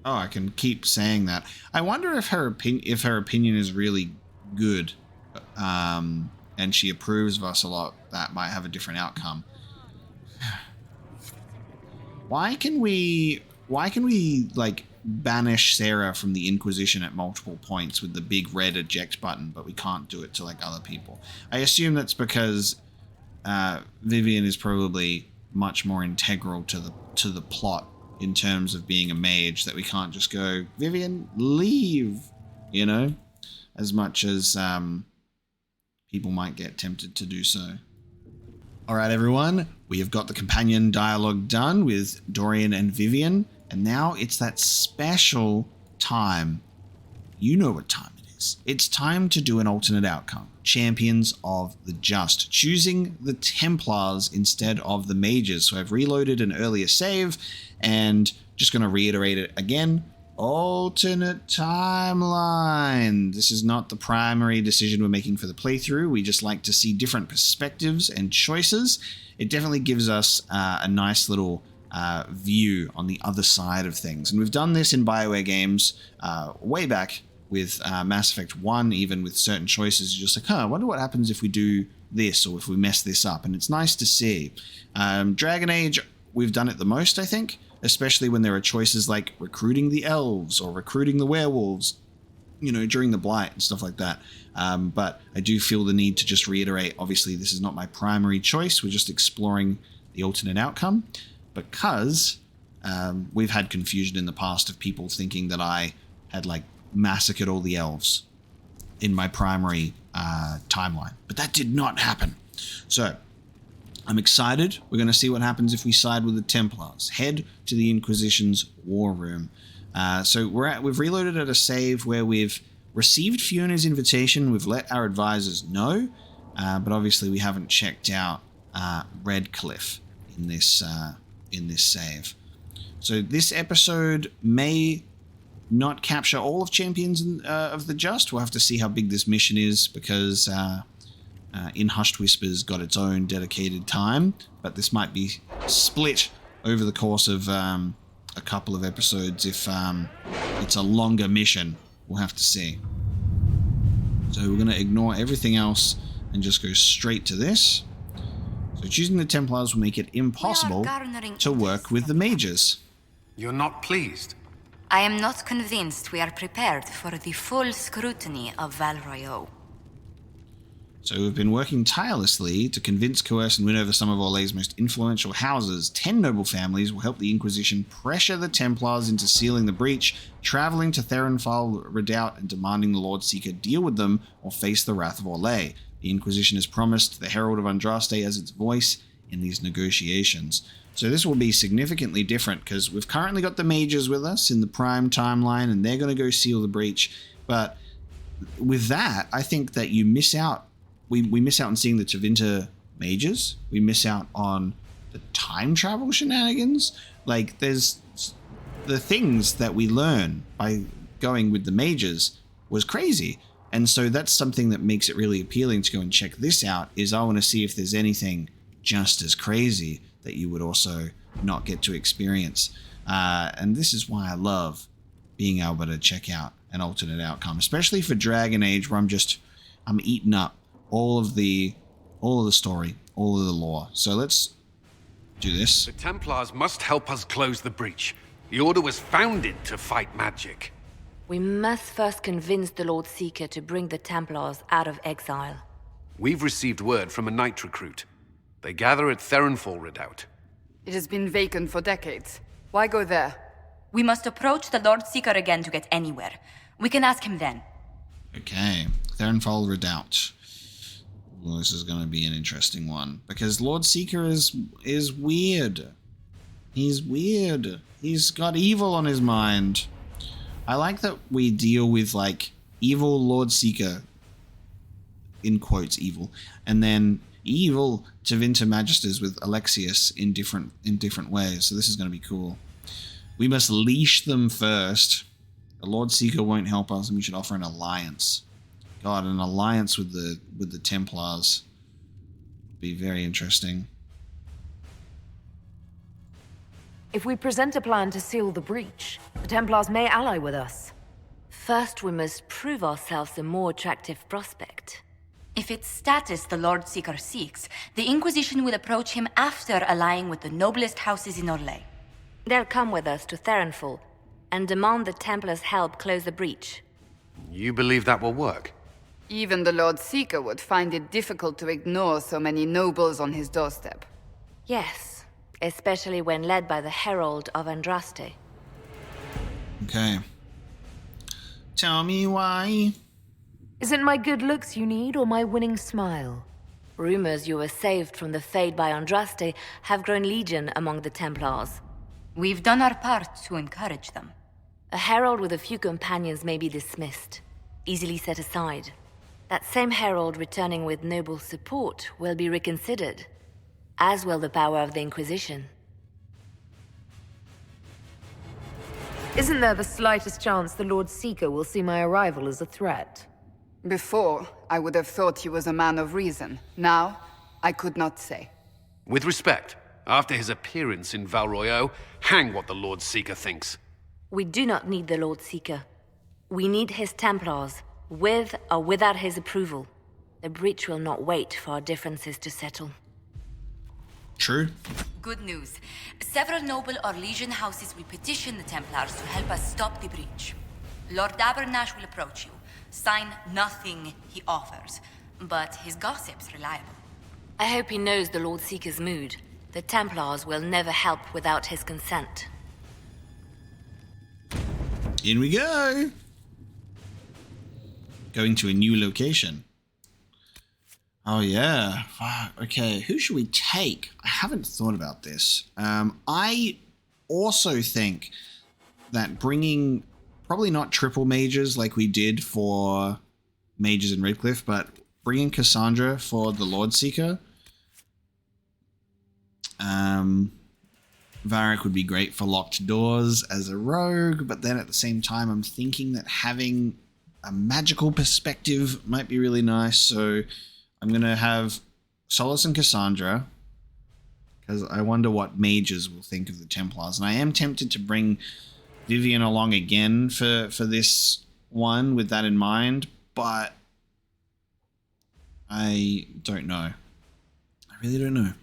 Oh, I can keep saying that. I wonder if her opinion is really good, and she approves of us a lot. That might have a different outcome. Why can we like banish Sarah from the Inquisition at multiple points with the big red eject button, but we can't do it to like other people? I assume that's because Vivienne is probably much more integral to the plot in terms of being a mage, that we can't just go, Vivienne, leave, you know, as much as people might get tempted to do so. All right, everyone, we have got the companion dialogue done with Dorian and Vivienne, and now it's that special time. You know what time it is. It's time to do an alternate outcome. Champions of the Just, choosing the Templars instead of the Mages. So I've reloaded an earlier save and just going to reiterate it again. Alternate timeline. This is not the primary decision we're making for the playthrough. We just like to see different perspectives and choices. It definitely gives us a nice little view on the other side of things. And we've done this in BioWare games way back with Mass Effect 1, even with certain choices. You're just like, I wonder what happens if we do this or if we mess this up. And it's nice to see. Dragon Age, we've done it the most, I think, especially when there are choices like recruiting the elves or recruiting the werewolves, you know, during the Blight and stuff like that. But I do feel the need to just reiterate, obviously, this is not my primary choice. We're just exploring the alternate outcome because we've had confusion in the past of people thinking that I had, like, massacred all the elves in my primary timeline. But that did not happen. So I'm excited. We're going to see what happens if we side with the Templars. Head to the Inquisition's war room. So we've reloaded at a save where we've received Fiona's invitation. We've let our advisors know, but obviously we haven't checked out Redcliffe in this save. So this episode may not capture all of Champions of the Just. We'll have to see how big this mission is because In Hushed Whispers got its own dedicated time, but this might be split over the course of a couple of episodes if it's a longer mission. We'll have to see. So we're going to ignore everything else and just go straight to this. So choosing the Templars will make it impossible to work with the Mages. You're not pleased? I am not convinced we are prepared for the full scrutiny of Val Royeaux. So we've been working tirelessly to convince, coerce, and win over some of Orlay's most influential houses. 10 noble families will help the Inquisition pressure the Templars into sealing the breach, traveling to Therinfal Redoubt and demanding the Lord Seeker deal with them or face the wrath of Orlay. The Inquisition has promised the Herald of Andraste as its voice in these negotiations. So this will be significantly different because we've currently got the Mages with us in the Prime timeline and they're going to go seal the breach. But with that, I think that you miss out. We miss out on seeing the Tevinter Mages. We miss out on the time travel shenanigans. Like, there's the things that we learn by going with the Mages was crazy. And so that's something that makes it really appealing to go and check this out, is I want to see if there's anything just as crazy that you would also not get to experience. And this is why I love being able to check out an alternate outcome, especially for Dragon Age, where I'm eating up all of the story, all of the lore. So let's do this. The Templars must help us close the breach. The Order was founded to fight magic. We must first convince the Lord Seeker to bring the Templars out of exile. We've received word from a knight recruit. They gather at Therinfal Redoubt. It has been vacant for decades. Why go there? We must approach the Lord Seeker again to get anywhere. We can ask him then. Okay, Therinfal Redoubt. Well, this is going to be an interesting one because Lord Seeker is weird. He's weird. He's got evil on his mind. I like that we deal with like evil Lord Seeker, in quotes evil, and then evil Tevinter Magisters with Alexius in different ways. So this is going to be cool. We must leash them first. The Lord Seeker won't help us, and we should offer an alliance. God, an alliance with the Templars would be very interesting. If we present a plan to seal the breach, the Templars may ally with us. First, we must prove ourselves a more attractive prospect. If it's status the Lord Seeker seeks, the Inquisition will approach him after allying with the noblest houses in Orlais. They'll come with us to Therinfal and demand the Templars help close the breach. You believe that will work? Even the Lord Seeker would find it difficult to ignore so many nobles on his doorstep. Yes, especially when led by the Herald of Andraste. Okay. Tell me why. Is it my good looks you need, or my winning smile? Rumors you were saved from the Fade by Andraste have grown legion among the Templars. We've done our part to encourage them. A herald with a few companions may be dismissed, easily set aside. That same herald returning with noble support will be reconsidered, as will the power of the Inquisition. Isn't there the slightest chance the Lord Seeker will see my arrival as a threat? Before, I would have thought he was a man of reason. Now, I could not say. With respect, after his appearance in Val Royeaux, hang what the Lord Seeker thinks. We do not need the Lord Seeker. We need his Templars, with or without his approval. The breach will not wait for our differences to settle. True. Good news. Several noble Orlesian houses will petition the Templars to help us stop the breach. Lord Abernash will approach you. Sign nothing he offers, but his gossip's reliable. I hope he knows the Lord Seeker's mood. The Templars will never help without his consent. In we go. Going to a new location. Oh yeah. Okay, who should we take? I haven't thought about this. I also think that bringing probably not triple mages like we did for mages in Redcliffe, but bringing Cassandra for the Lord Seeker. Varric would be great for locked doors as a rogue, but then at the same time I'm thinking that having a magical perspective might be really nice, so I'm going to have Solus and Cassandra, because I wonder what mages will think of the Templars, and I am tempted to bring Vivienne along again for this one with that in mind, but I don't know. I really don't know.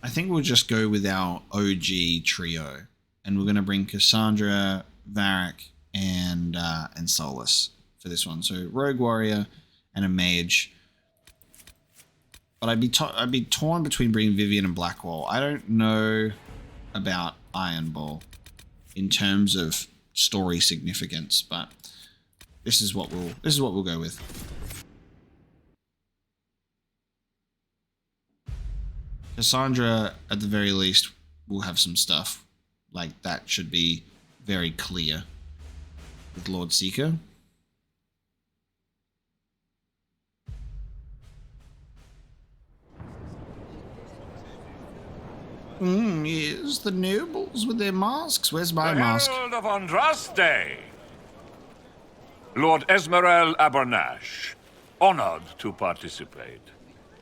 I think we'll just go with our OG trio, and we're going to bring Cassandra, Varric, and Solus for this one. So rogue warrior and a mage. But I'd be torn between bringing Vivienne and Blackwall. I don't know about Iron Ball in terms of story significance, but this is what we'll go with. Cassandra, at the very least, will have some stuff. Like, that should be very clear with Lord Seeker. Yes, the nobles with their masks. Where's my mask? Herald of Andraste! Lord Esmerel Abernash, honored to participate.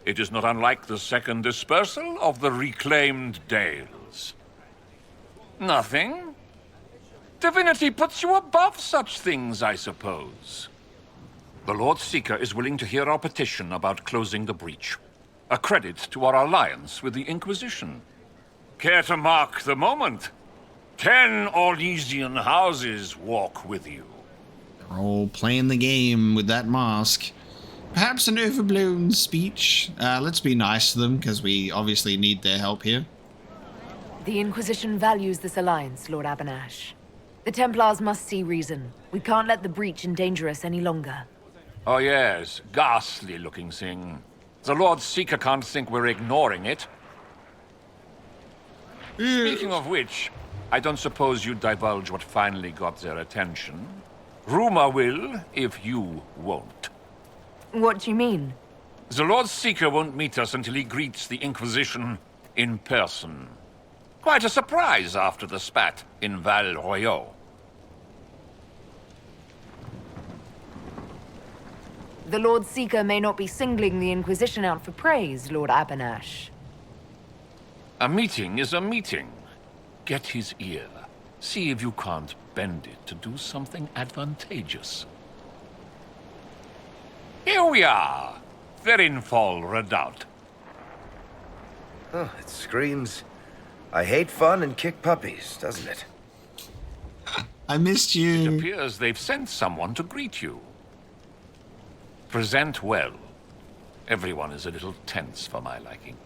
It is not unlike the second dispersal of the reclaimed Dales. Nothing? Divinity puts you above such things, I suppose. The Lord Seeker is willing to hear our petition about closing the breach. A credit to our alliance with the Inquisition. Care to mark the moment? 10 Orlesian houses walk with you. They're all playing the game with that mask. Perhaps an overblown speech. Let's be nice to them, because we obviously need their help here. The Inquisition values this alliance, Lord Abanash. The Templars must see reason. We can't let the breach endanger us any longer. Oh yes, ghastly looking thing. The Lord Seeker can't think we're ignoring it. Speaking of which, I don't suppose you divulge what finally got their attention. Rumor will, if you won't. What do you mean? The Lord Seeker won't meet us until he greets the Inquisition in person. Quite a surprise after the spat in Val Royaux. The Lord Seeker may not be singling the Inquisition out for praise, Lord Abanash. A meeting is a meeting. Get his ear. See if you can't bend it to do something advantageous. Here we are. Therinfal Redoubt. Oh, it screams, I hate fun and kick puppies, doesn't it? I missed you. It appears they've sent someone to greet you. Present well. Everyone is a little tense for my liking.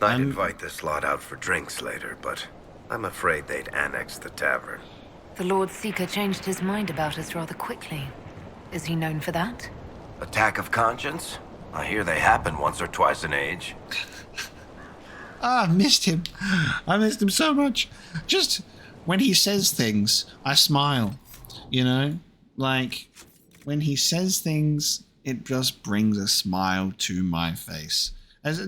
I'd invite this lot out for drinks later, but I'm afraid they'd annex the tavern. The Lord Seeker changed his mind about us rather quickly. Is he known for that? Attack of conscience? I hear they happen once or twice in age. I missed him. I missed him so much. Just when he says things, I smile. You know? Like, when he says things, it just brings a smile to my face.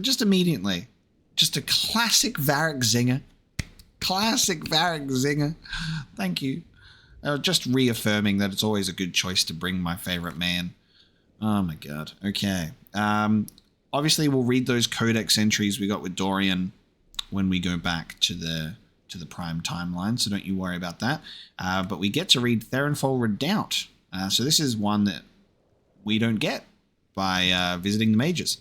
Just immediately. Just a classic Varric zinger. Classic Varric zinger. Thank you. Just reaffirming that it's always a good choice to bring my favorite man. Oh my god. Okay. Obviously, we'll read those codex entries we got with Dorian when we go back to the Prime timeline, so don't you worry about that. But we get to read Therinfal Redoubt. So this is one that we don't get by visiting the mages.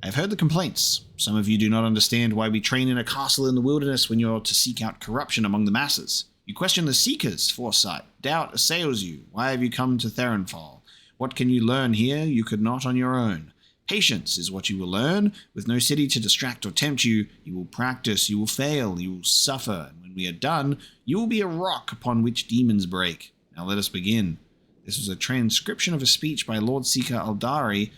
I've heard the complaints. Some of you do not understand why we train in a castle in the wilderness when you're to seek out corruption among the masses. You question the Seeker's foresight. Doubt assails you. Why have you come to Therinfal? What can you learn here you could not on your own? Patience is what you will learn. With no city to distract or tempt you, you will practice, you will fail, you will suffer, and when we are done, you will be a rock upon which demons break. Now let us begin. This was a transcription of a speech by Lord Seeker Aldarai,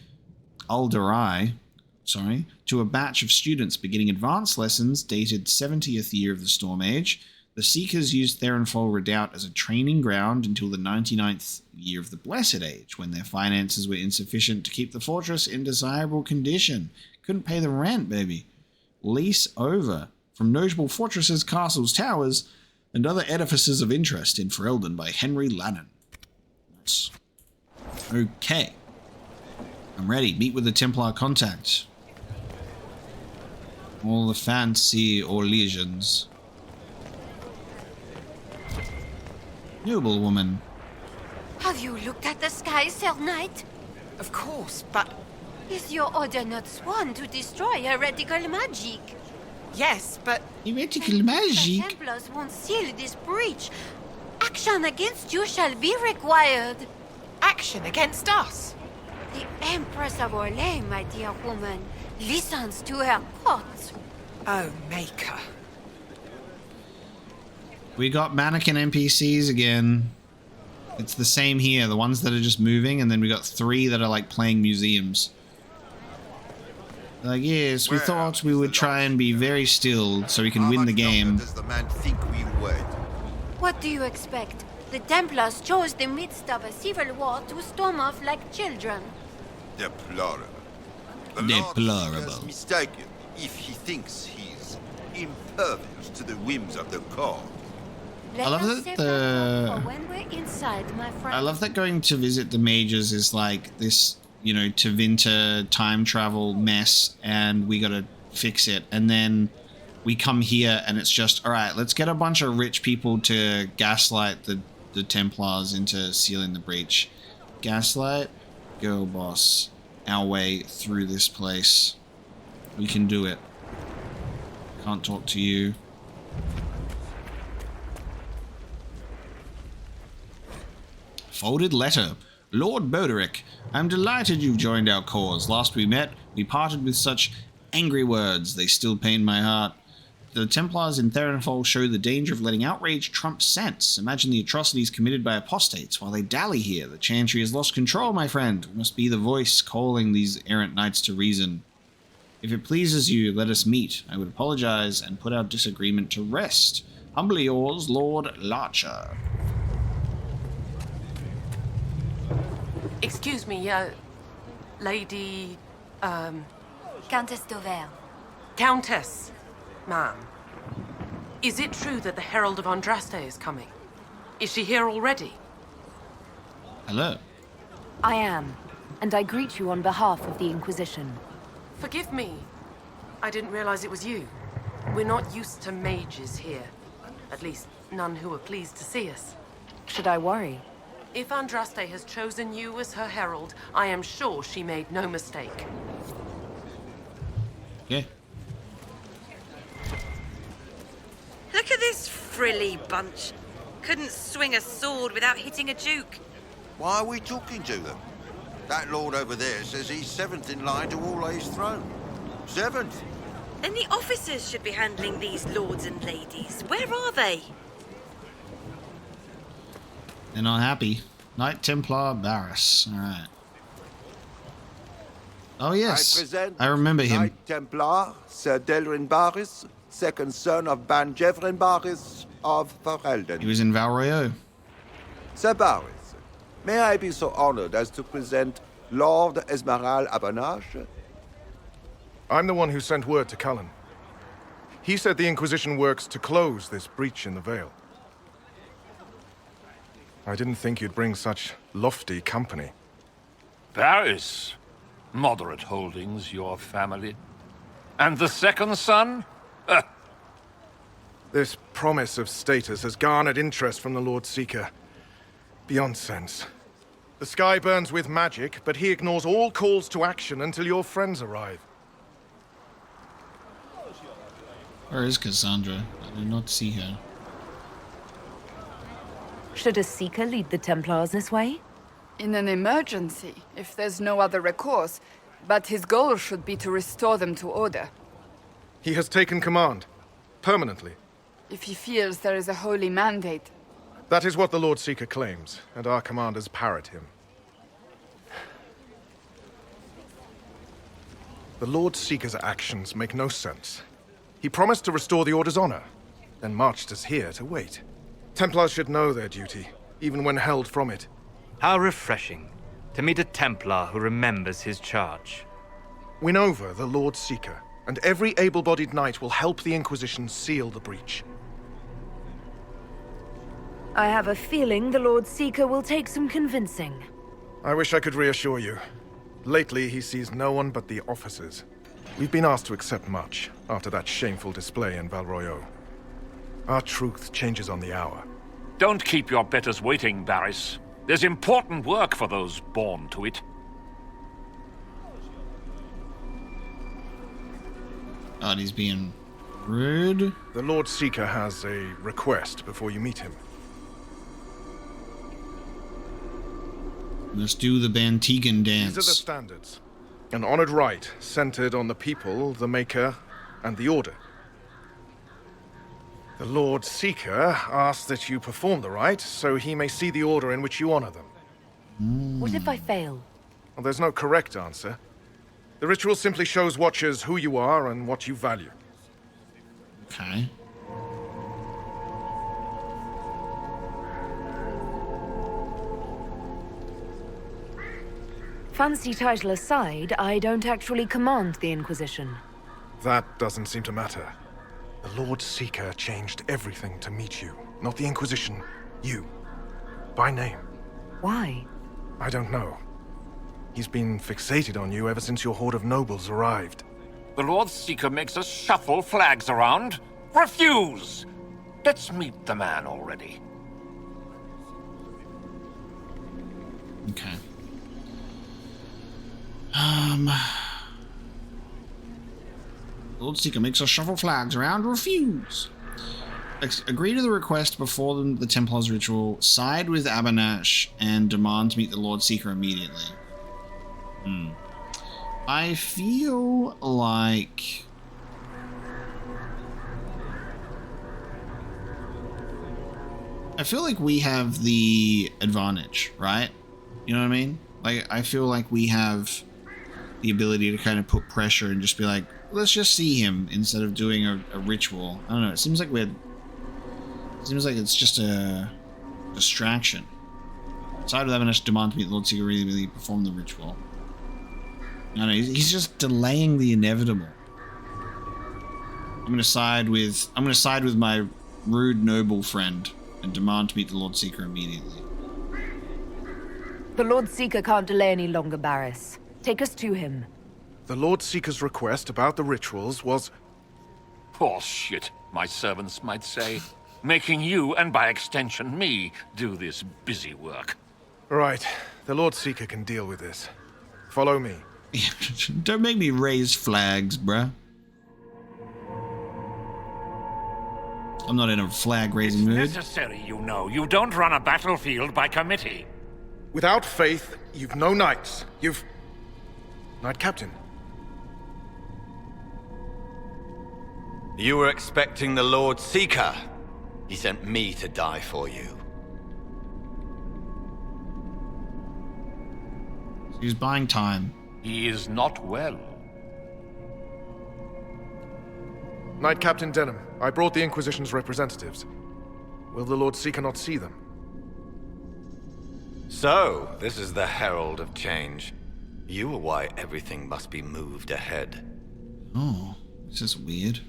to a batch of students beginning advanced lessons dated 70th year of the Storm Age. The Seekers used Therinfal Redoubt as a training ground until the 99th year of the Blessed Age, when their finances were insufficient to keep the fortress in desirable condition. Couldn't pay the rent, baby. Lease over from notable fortresses, castles, towers, and other edifices of interest in Ferelden by Henry Lannon. Nice. Okay. I'm ready. Meet with the Templar contact. All the fancy or legions. Noble woman. Have you looked at the sky, Sir Knight? Of course, but... Is your order not sworn to destroy heretical magic? Yes, but... Heretical magic? The Templars won't seal this breach. Action against you shall be required. Action against us? The Empress of Orlais, my dear woman, listens to her court. Oh, Maker. We got mannequin NPCs again. It's the same here. The ones that are just moving, and then we got 3 that are like playing museums. Like, yes, we thought we would try and be very still so we can win the game. Does the man think we would? What do you expect? The Templars chose the midst of a civil war to storm off like children. Deplorable. Deplorable. He is mistaken if he thinks he's impervious to the whims of the court. Let I love us that save that for when we're inside, my friend. I love that going to visit the mages is like this, you know, Tevinter time travel mess, and we gotta fix it. And then we come here and it's just, all right, let's get a bunch of rich people to gaslight the Templars into sealing the breach. Gaslight, girl boss, our way through this place. We can do it. Can't talk to you. Folded letter. Lord Boderick, I'm delighted you've joined our cause. Last we met, we parted with such angry words. They still pain my heart. the Templars in Therinfal show the danger of letting outrage trump sense. Imagine the atrocities committed by apostates while they dally here. The Chantry has lost control, my friend. We must be the voice calling these errant knights to reason. If it pleases you, let us meet. I would apologize and put our disagreement to rest. Humbly yours, Lord Larcher. Excuse me, Lady, Countess Dover. Countess, ma'am. Is it true that the Herald of Andraste is coming? Is she here already? Hello. I am, and I greet you on behalf of the Inquisition. Forgive me. I didn't realize it was you. We're not used to mages here. At least, none who are pleased to see us. Should I worry? If Andraste has chosen you as her herald, I am sure she made no mistake. Yeah. Look at this frilly bunch. Couldn't swing a sword without hitting a duke. Why are we talking to them? That lord over there says he's 7th in line to Orlay's throne. 7th? Then the officers should be handling these lords and ladies. Where are they? They're not happy. Knight Templar Barris. Alright. Oh yes, I remember him. Knight Templar, Sir Delrin Barris, second son of Ban Jevrin Barris of Ferelden. He was in Valroyo. Sir Barris, may I be so honored as to present Lord Esmeralda Abanache? I'm the one who sent word to Cullen. He said the Inquisition works to close this breach in the Vale. I didn't think you'd bring such lofty company. Barris. Moderate holdings, your family. And the second son? This promise of status has garnered interest from the Lord Seeker. Beyond sense. The sky burns with magic, but he ignores all calls to action until your friends arrive. Where is Cassandra? I did not see her. Should a Seeker lead the Templars this way? In an emergency, if there's no other recourse, but his goal should be to restore them to order. He has taken command. Permanently. If he feels there is a holy mandate. That is what the Lord Seeker claims, and our commanders parrot him. The Lord Seeker's actions make no sense. He promised to restore the Order's honor, then marched us here to wait. Templars should know their duty, even when held from it. How refreshing to meet a Templar who remembers his charge. Win over the Lord Seeker, and every able-bodied knight will help the Inquisition seal the breach. I have a feeling the Lord Seeker will take some convincing. I wish I could reassure you. Lately, he sees no one but the officers. We've been asked to accept much after that shameful display in Valroyo. Our truth changes on the hour. Don't keep your betters waiting, Barris. There's important work for those born to it. God, he's being rude. The Lord Seeker has a request before you meet him. Let's do the Bantegan dance. These are the standards. An honored right, centered on the people, the Maker, and the Order. The Lord Seeker asks that you perform the rite, so he may see the order in which you honor them. What if I fail? Well, there's no correct answer. The ritual simply shows watchers who you are and what you value. Okay. Fancy title aside, I don't actually command the Inquisition. That doesn't seem to matter. The Lord Seeker changed everything to meet you. Not the Inquisition. You. By name. Why? I don't know. He's been fixated on you ever since your horde of nobles arrived. The Lord Seeker makes us shuffle flags around. Refuse! Let's meet the man already. Okay. Lord Seeker makes us shuffle flags around. Refuse. Agree to the request before the Templars ritual. Side with Abanash and demand to meet the Lord Seeker immediately. I feel like I feel like we have the advantage, right? You know what I mean? Like, I feel like we have the ability to kind of put pressure and just be like, let's just see him instead of doing a ritual. I don't know. It seems like it's just a distraction. Aside with having us demand to meet the Lord Seeker really perform the ritual. I don't know. He's just delaying the inevitable. I'm gonna side with my rude noble friend and demand to meet the Lord Seeker immediately. The Lord Seeker can't delay any longer, Barris. Take us to him. The Lord Seeker's request about the rituals was... Horseshit, my servants might say. Making you, and by extension me, do this busy work. Right. The Lord Seeker can deal with this. Follow me. Don't make me raise flags, bruh. I'm not in a flag-raising mood. It's necessary, you know. You don't run a battlefield by committee. Without faith, you've no knights. You've... Knight Captain. You were expecting the Lord Seeker. He sent me to die for you. He's buying time. He is not well. Knight Captain Denham, I brought the Inquisition's representatives. Will the Lord Seeker not see them? So, this is the herald of change. You are why everything must be moved ahead. Oh, this is weird.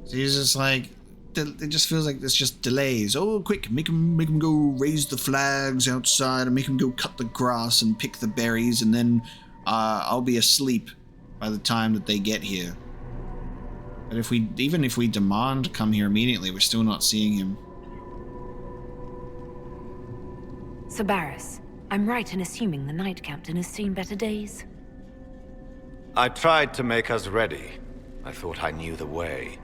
So he's just like, it just feels like there's just delays. Oh, quick, make him go raise the flags outside, and make him go cut the grass and pick the berries, and then I'll be asleep by the time that they get here. But even if we demand to come here immediately, we're still not seeing him. Sir Barris, I'm right in assuming the Knight Captain has seen better days. I tried to make us ready. I thought I knew the way.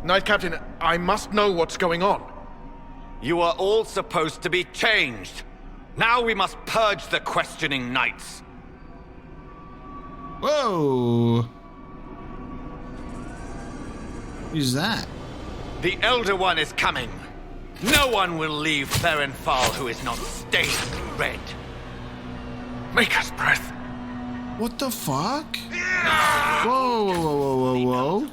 Knight Captain, I must know what's going on. You are all supposed to be changed. Now we must purge the questioning knights. Whoa! Who's that? The Elder One is coming. No one will leave Therinfal who is not stained red. Maker's breath. What the fuck? Whoa, whoa, whoa, whoa, whoa.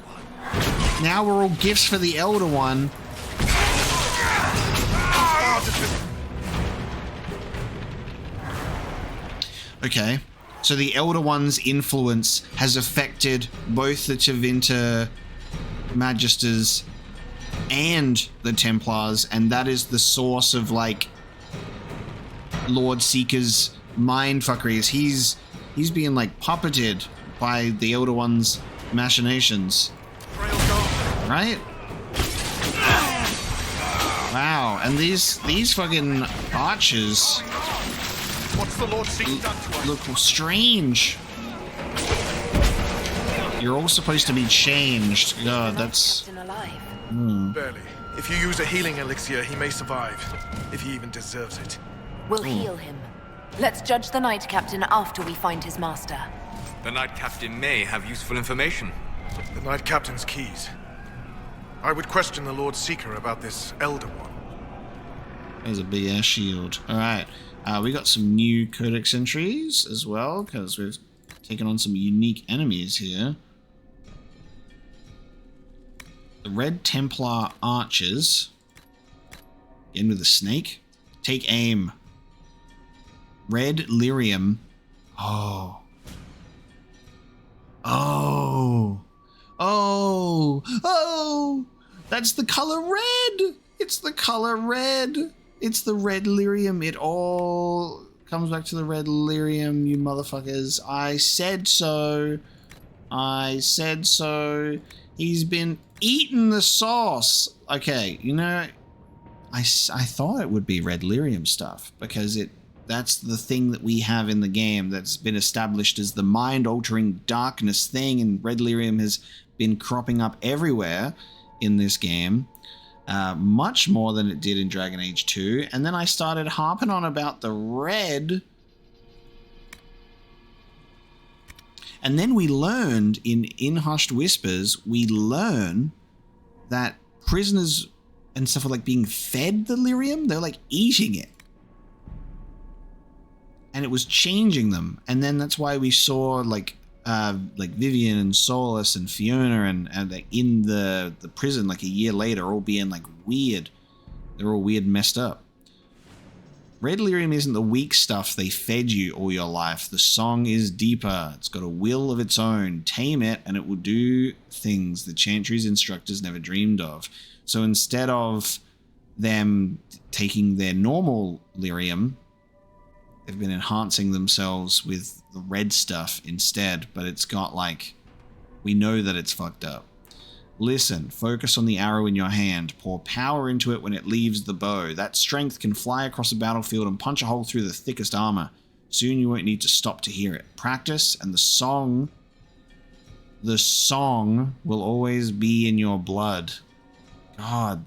Now we're all gifts for the Elder One. Okay, so the Elder One's influence has affected both the Tevinter Magisters and the Templars, and that is the source of, like, Lord Seeker's mindfuckeries. He's being, like, puppeted by the Elder One's machinations. Right? Wow, and these fucking archers What's the Lord Seeker done to us? look strange. You're all supposed to be changed. God, that's... Barely. If you use a healing elixir, he may survive. If he even deserves it. We'll heal him. Let's judge the Knight Captain after we find his master. The Knight Captain may have useful information. The Knight Captain's keys. I would question the Lord Seeker about this Elder One. There's a big ass shield. Alright. We got some new codex entries as well, because we've taken on some unique enemies here. The Red Templar Archers. Again with a snake. Take aim. Red lyrium. Oh. Oh. Oh. Oh. That's the color red. It's the color red. It's the red lyrium. It all comes back to the red lyrium, you motherfuckers. I said so. I said so. He's been eating the sauce. Okay, you know, I thought it would be red lyrium stuff because that's the thing that we have in the game that's been established as the mind-altering darkness thing, and red lyrium has been cropping up everywhere in this game. Much more than it did in Dragon Age 2. And then I started harping on about the red. And then we learned in Hushed Whispers, we learn that prisoners and stuff were like being fed the lyrium. They're like eating it. And it was changing them. And then that's why we saw like Vivienne and Solus and Fiona and like in the prison like a year later all being like weird. They're all weird, messed up. Red lyrium isn't the weak stuff they fed you all your life. The song is deeper. It's got a will of its own. Tame it and it will do things the Chantry's instructors never dreamed of. So instead of them taking their normal lyrium, they've been enhancing themselves with the red stuff instead, but it's got like, we know that it's fucked up. Listen, focus on the arrow in your hand. Pour power into it when it leaves the bow. That strength can fly across a battlefield and punch a hole through the thickest armor. Soon you won't need to stop to hear it. Practice and the song will always be in your blood. God.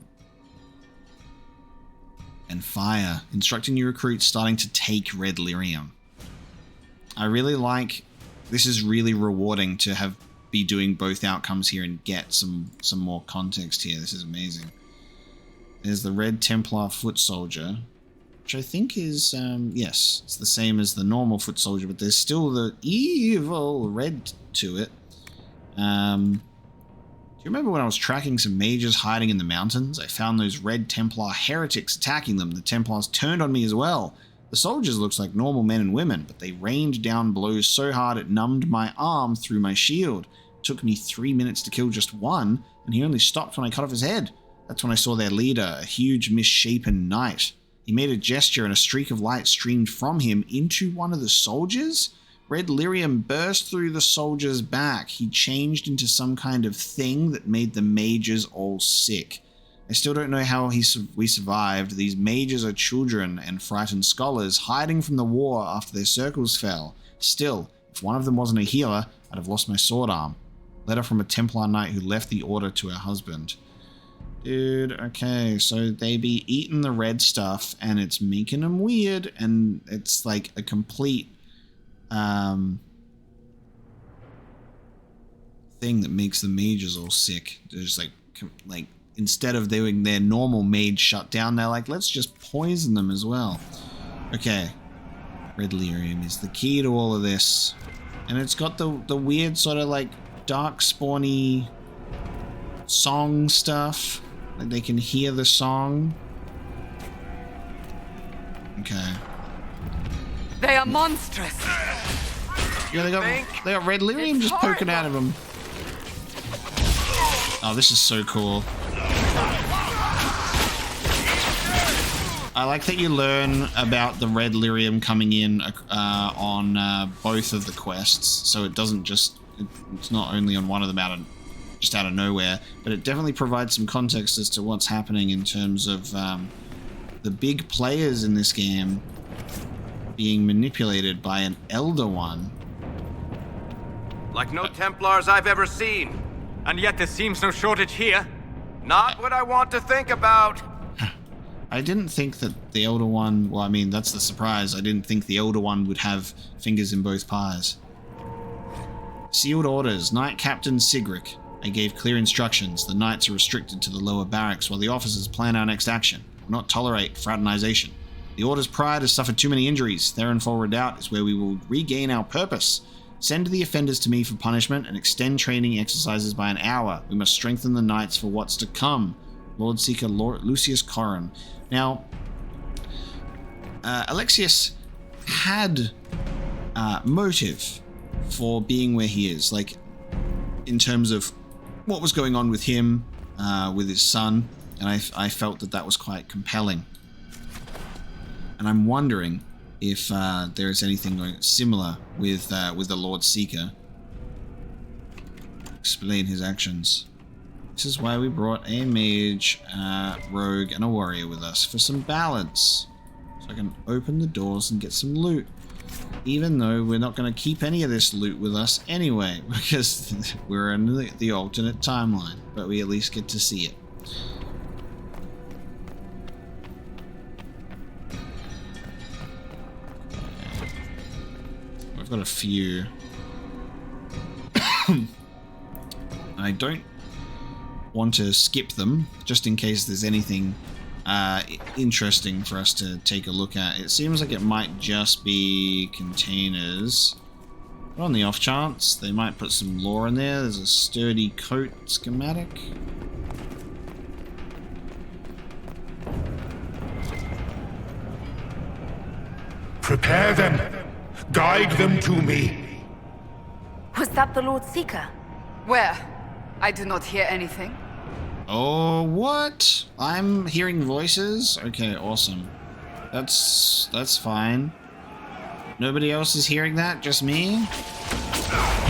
And fire. Instructing new recruits starting to take red lyrium. I really like, this is really rewarding to be doing both outcomes here and get some more context here. This is amazing. There's the red Templar foot soldier, which I think is, yes, it's the same as the normal foot soldier, but there's still the evil red to it. Do you remember when I was tracking some mages hiding in the mountains? I found those red Templar heretics attacking them. The Templars turned on me as well. The soldiers looked like normal men and women, but they rained down blows so hard it numbed my arm through my shield. It took me 3 minutes to kill just one, and he only stopped when I cut off his head. That's when I saw their leader, a huge misshapen knight. He made a gesture and a streak of light streamed from him into one of the soldiers. Red lyrium burst through the soldier's back. He changed into some kind of thing that made the mages all sick. I still don't know how we survived. These mages are children and frightened scholars hiding from the war after their circles fell. Still, if one of them wasn't a healer, I'd have lost my sword arm. Letter from a Templar knight who left the order to her husband. Dude, okay, so they be eating the red stuff and it's making them weird, and it's like a complete thing that makes the mages all sick. There's like instead of doing their normal mage shutdown, they're like, let's just poison them as well. Okay. Red lyrium is the key to all of this. And it's got the weird sort of like dark spawny song stuff. Like they can hear the song. Okay. They are monstrous. Yeah, they got red lyrium just poking out of them. Oh, this is so cool. I like that you learn about the red lyrium coming in on both of the quests, so it doesn't just, it's not only on one of them out of nowhere, but it definitely provides some context as to what's happening in terms of the big players in this game being manipulated by an Elder One. Like no Templars I've ever seen. And yet there seems no shortage here. Not what I want to think about. I didn't think that the Elder One, well, I mean, that's the surprise. I didn't think the Elder One would have fingers in both pies. Sealed orders. Knight Captain Sigric. I gave clear instructions. The knights are restricted to the lower barracks while the officers plan our next action. Will not tolerate fraternization. The Order's pride has suffered too many injuries. Therinfal Redoubt is where we will regain our purpose. Send the offenders to me for punishment and extend training exercises by an hour. We must strengthen the knights for what's to come. Lord Seeker Lucius Corrin. Now, Alexius had motive for being where he is, like in terms of what was going on with him, with his son, and I felt that was quite compelling. And I'm wondering if there is anything similar with the Lord Seeker. Explain his actions. This is why we brought a mage, rogue, and a warrior with us, for some balance. So I can open the doors and get some loot. Even though we're not going to keep any of this loot with us anyway, because we're in the alternate timeline. But we at least get to see it. I've got a few. I don't want to skip them, just in case there's anything interesting for us to take a look at. It seems like it might just be containers. But on the off chance, they might put some lore in there. There's a sturdy coat schematic. Prepare them. Guide them to me. Was that the Lord Seeker? Where? I do not hear anything. Oh, what? I'm hearing voices? Okay, awesome. That's fine. Nobody else is hearing that? Just me?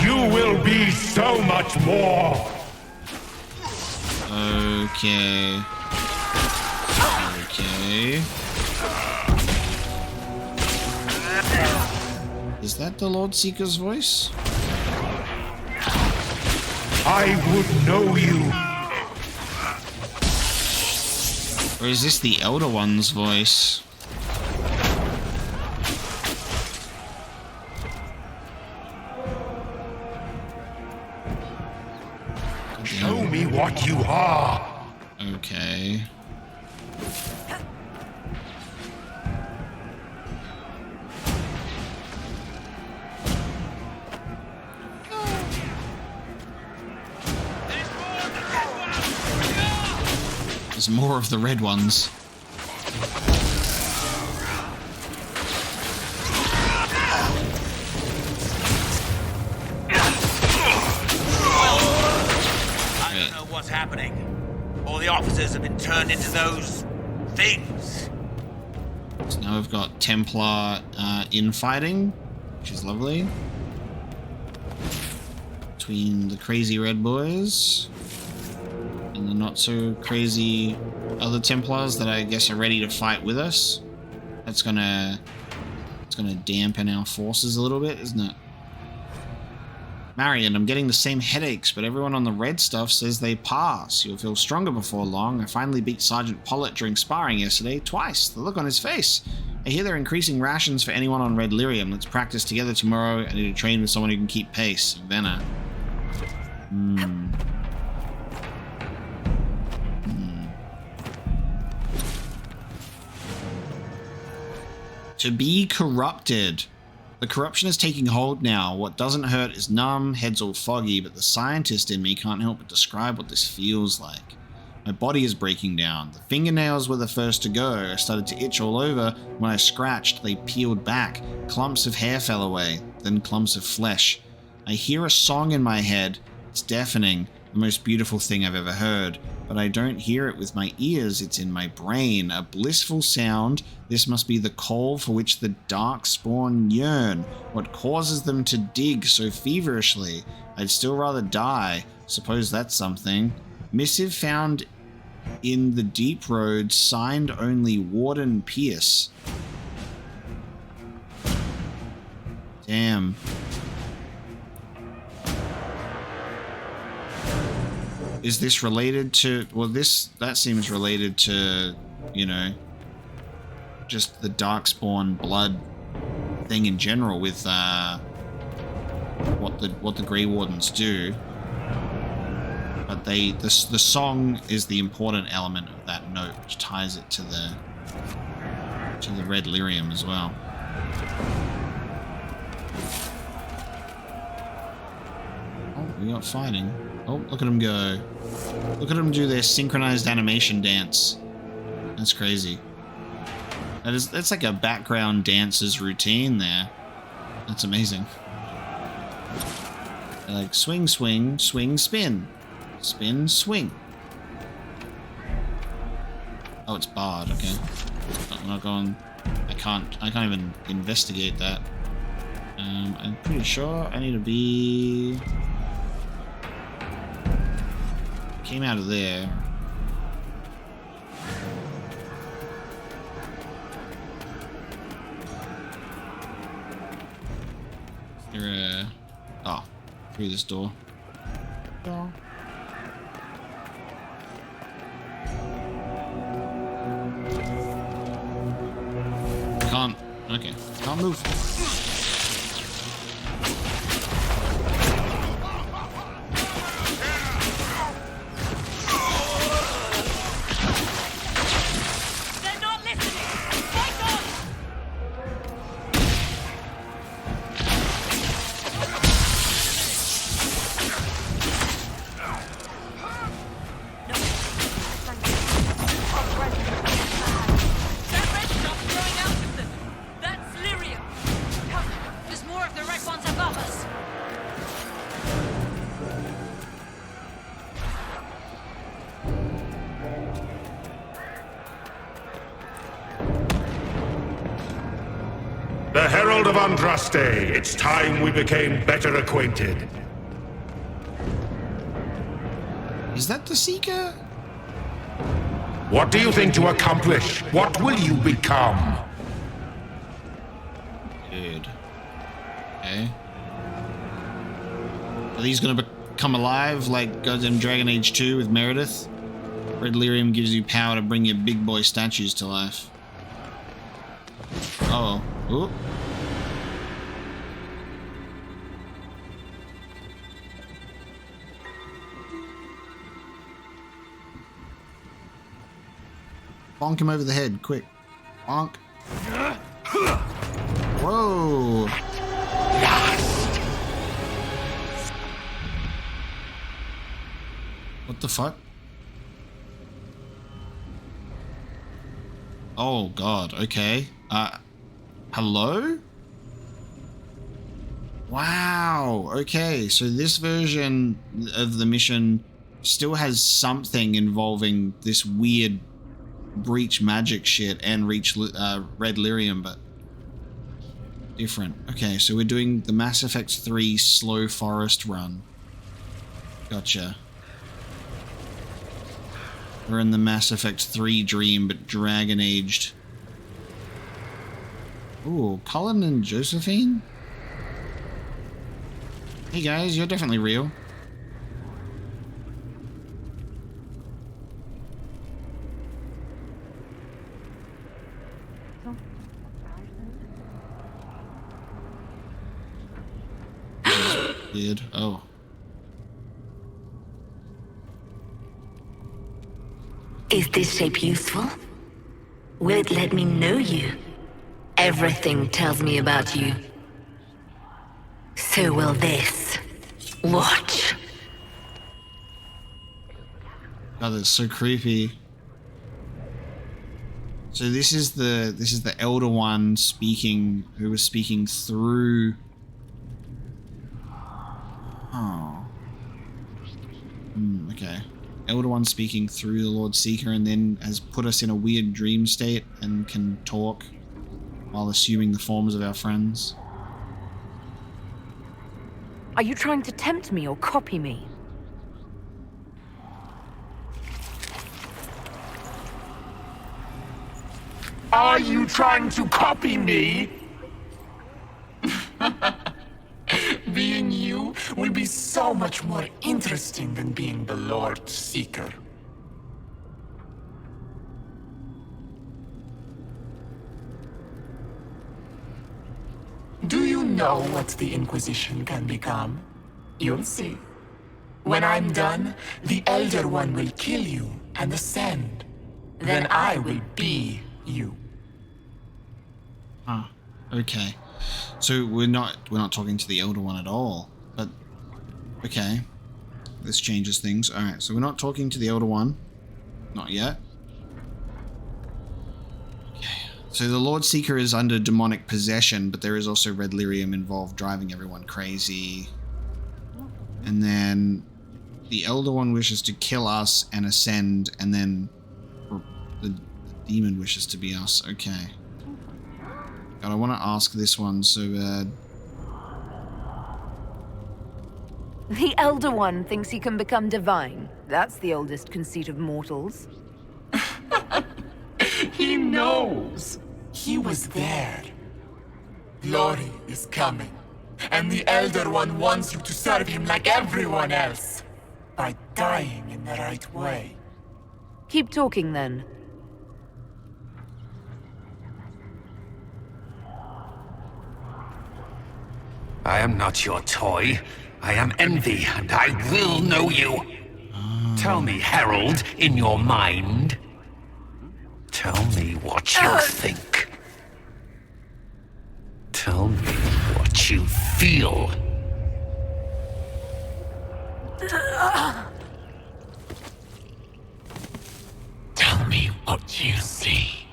You will be so much more. Okay. Okay. Is that the Lord Seeker's voice? I would know you. Or is this the Elder One's voice? Show me what you are. Okay. There's more of the red ones. I don't know what's happening. All the officers have been turned into those things. So now we've got Templar infighting, which is lovely. Between the crazy red boys and the not so crazy other Templars that I guess are ready to fight with us. It's gonna dampen our forces a little bit, isn't it? Marion, I'm getting the same headaches, but everyone on the red stuff says they pass. You'll feel stronger before long. I finally beat Sergeant Pollitt during sparring yesterday, twice. The look on his face. I hear they're increasing rations for anyone on red lyrium. Let's practice together tomorrow. I need to train with someone who can keep pace. Venna. To be corrupted. The corruption is taking hold now. What doesn't hurt is numb, head's all foggy, but the scientist in me can't help but describe what this feels like. My body is breaking down. The fingernails were the first to go. I started to itch all over. When I scratched, they peeled back. Clumps of hair fell away, then clumps of flesh. I hear a song in my head. It's deafening, the most beautiful thing I've ever heard. But I don't hear it with my ears, it's in my brain. A blissful sound. This must be the call for which the darkspawn yearn. What causes them to dig so feverishly? I'd still rather die. Suppose that's something. Missive found in the deep road, signed only Warden Pierce. Damn. Is this related to... Well, that seems related to, you know, just the Darkspawn blood thing in general with what the Grey Wardens do. But the song is the important element of that note, which ties it to the red lyrium as well. Oh, we got fighting. Oh, look at them go. Look at them do their synchronized animation dance. That's crazy. That's like a background dancer's routine there. That's amazing. They're like swing, swing, swing, spin. Spin, swing. Oh, it's barred, okay. I'm not going... I can't even investigate that. I'm pretty sure I need to be... Came out of there. Is there a... Oh, through this door. Door. Can't... Okay. Can't move. The Herald of Andraste, it's time we became better acquainted. Is that the Seeker? What do you think to accomplish? What will you become? Dude. Okay. Are these gonna become alive like goddamn Dragon Age 2 with Meredith? Red lyrium gives you power to bring your big boy statues to life. Uh oh. Ooh. Bonk him over the head, quick. Bonk. Whoa. What the fuck? Oh god, okay. Hello? Wow, okay, so this version of the mission still has something involving this weird breach magic shit and red lyrium, but different. Okay, so we're doing the Mass Effect 3 slow forest run. Gotcha. We're in the Mass Effect 3 dream, but dragon aged. Ooh, Colin and Josephine? Hey guys, you're definitely real. Weird. Oh. Is this shape useful? Will it let me know you? Everything tells me about you. So will this. Watch. God, that's so creepy. So this is the Elder One speaking, who was speaking through. Oh. Okay. Elder One speaking through the Lord Seeker, and then has put us in a weird dream state and can talk while assuming the forms of our friends. Are you trying to tempt me or copy me? Are you trying to copy me? Being you will be so much more interesting than being the Lord Seeker. Do you know what the Inquisition can become? You'll see. When I'm done, the Elder One will kill you and ascend. Then I will be you. Ah, okay. So we're not talking to the Elder One at all, but okay. This changes things. Alright, so we're not talking to the Elder One. Not yet. Okay. So the Lord Seeker is under demonic possession, but there is also red lyrium involved, driving everyone crazy. And then the Elder One wishes to kill us and ascend, and then the demon wishes to be us. Okay. God, I want to ask this one so bad. The Elder One thinks he can become divine. That's the oldest conceit of mortals. He knows. He was there. Glory is coming. And the Elder One wants you to serve him like everyone else. By dying in the right way. Keep talking then. I am not your toy. I am Envy, and I will know you. Tell me, Herald, in your mind. Tell me what you think. Tell me what you feel. Tell me what you see.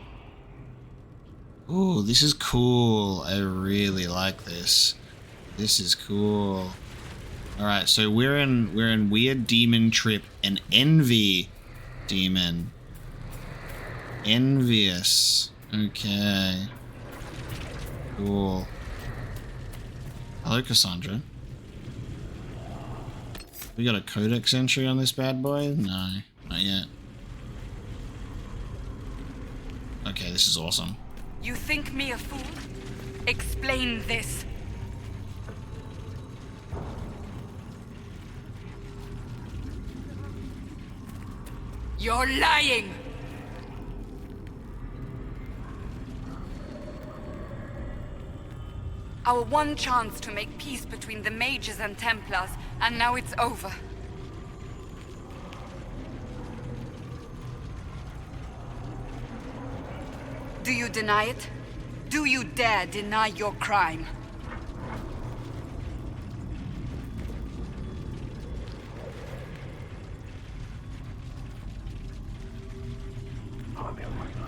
Ooh, this is cool. I really like this. This is cool. Alright, so we're in Weird Demon Trip, an Envy demon. Envious. Okay. Cool. Hello, Cassandra. We got a codex entry on this bad boy? No, not yet. Okay, this is awesome. You think me a fool? Explain this. You're lying! Our one chance to make peace between the Mages and Templars, and now it's over. Do you deny it? Do you dare deny your crime?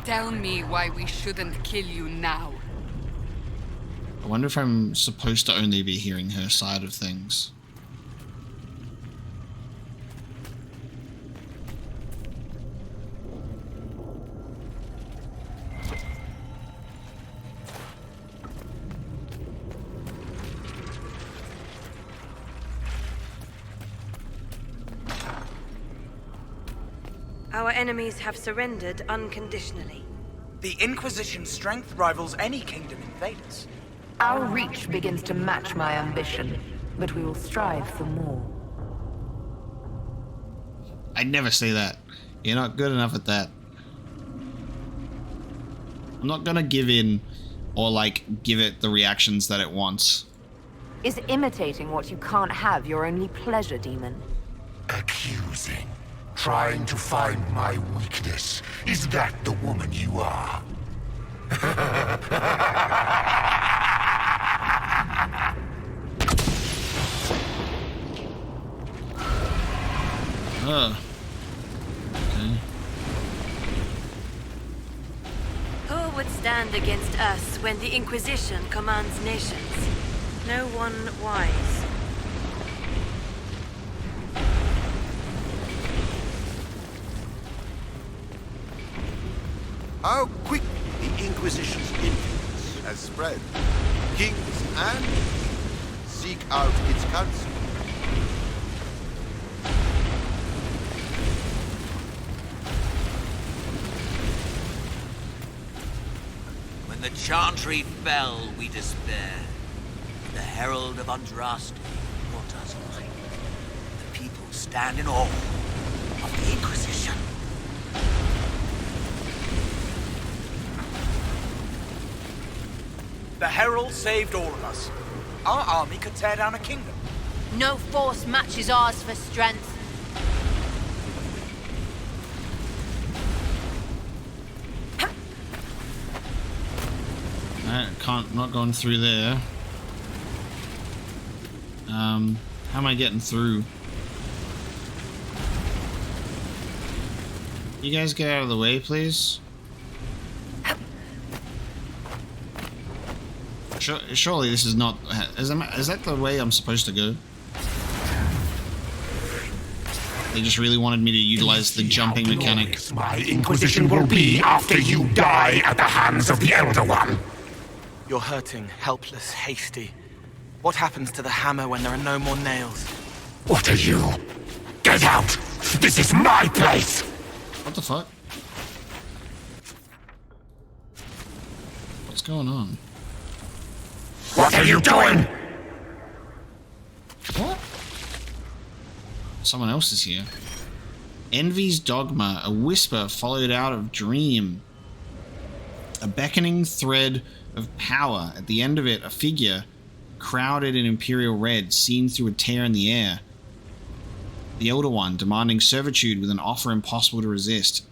Tell me why we shouldn't kill you now. I wonder if I'm supposed to only be hearing her side of things. Our enemies have surrendered unconditionally. The Inquisition's strength rivals any kingdom invaders. Our reach begins to match my ambition, but we will strive for more. I'd never say that. You're not good enough at that. I'm not gonna give in or, like, give it the reactions that it wants. Is imitating what you can't have your only pleasure, demon? Accusing. Trying to find my weakness. Is that the woman you are? Okay. Who would stand against us when the Inquisition commands nations? No one wise. How quick the Inquisition's influence has spread. Kings and seek out its counsel. When the Chantry fell, we despaired. The Herald of Andraste brought us light. The people stand in awe of the Inquisition. The Herald saved all of us. Our army could tear down a kingdom. No force matches ours for strength. Not going through there. How am I getting through? You guys get out of the way, please. Surely this is not... Is that the way I'm supposed to go? They just really wanted me to utilize the jumping mechanic. My Inquisition will be after you die at the hands of the Elder One. You're hurting, helpless, hasty. What happens to the hammer when there are no more nails? What are you? Get out! This is my place! What the fuck? What's going on? What are you doing? What? Someone else is here. Envy's dogma, a whisper followed out of dream. A beckoning thread of power. At the end of it, a figure crowded in Imperial red, seen through a tear in the air. The Elder One, demanding servitude with an offer impossible to resist.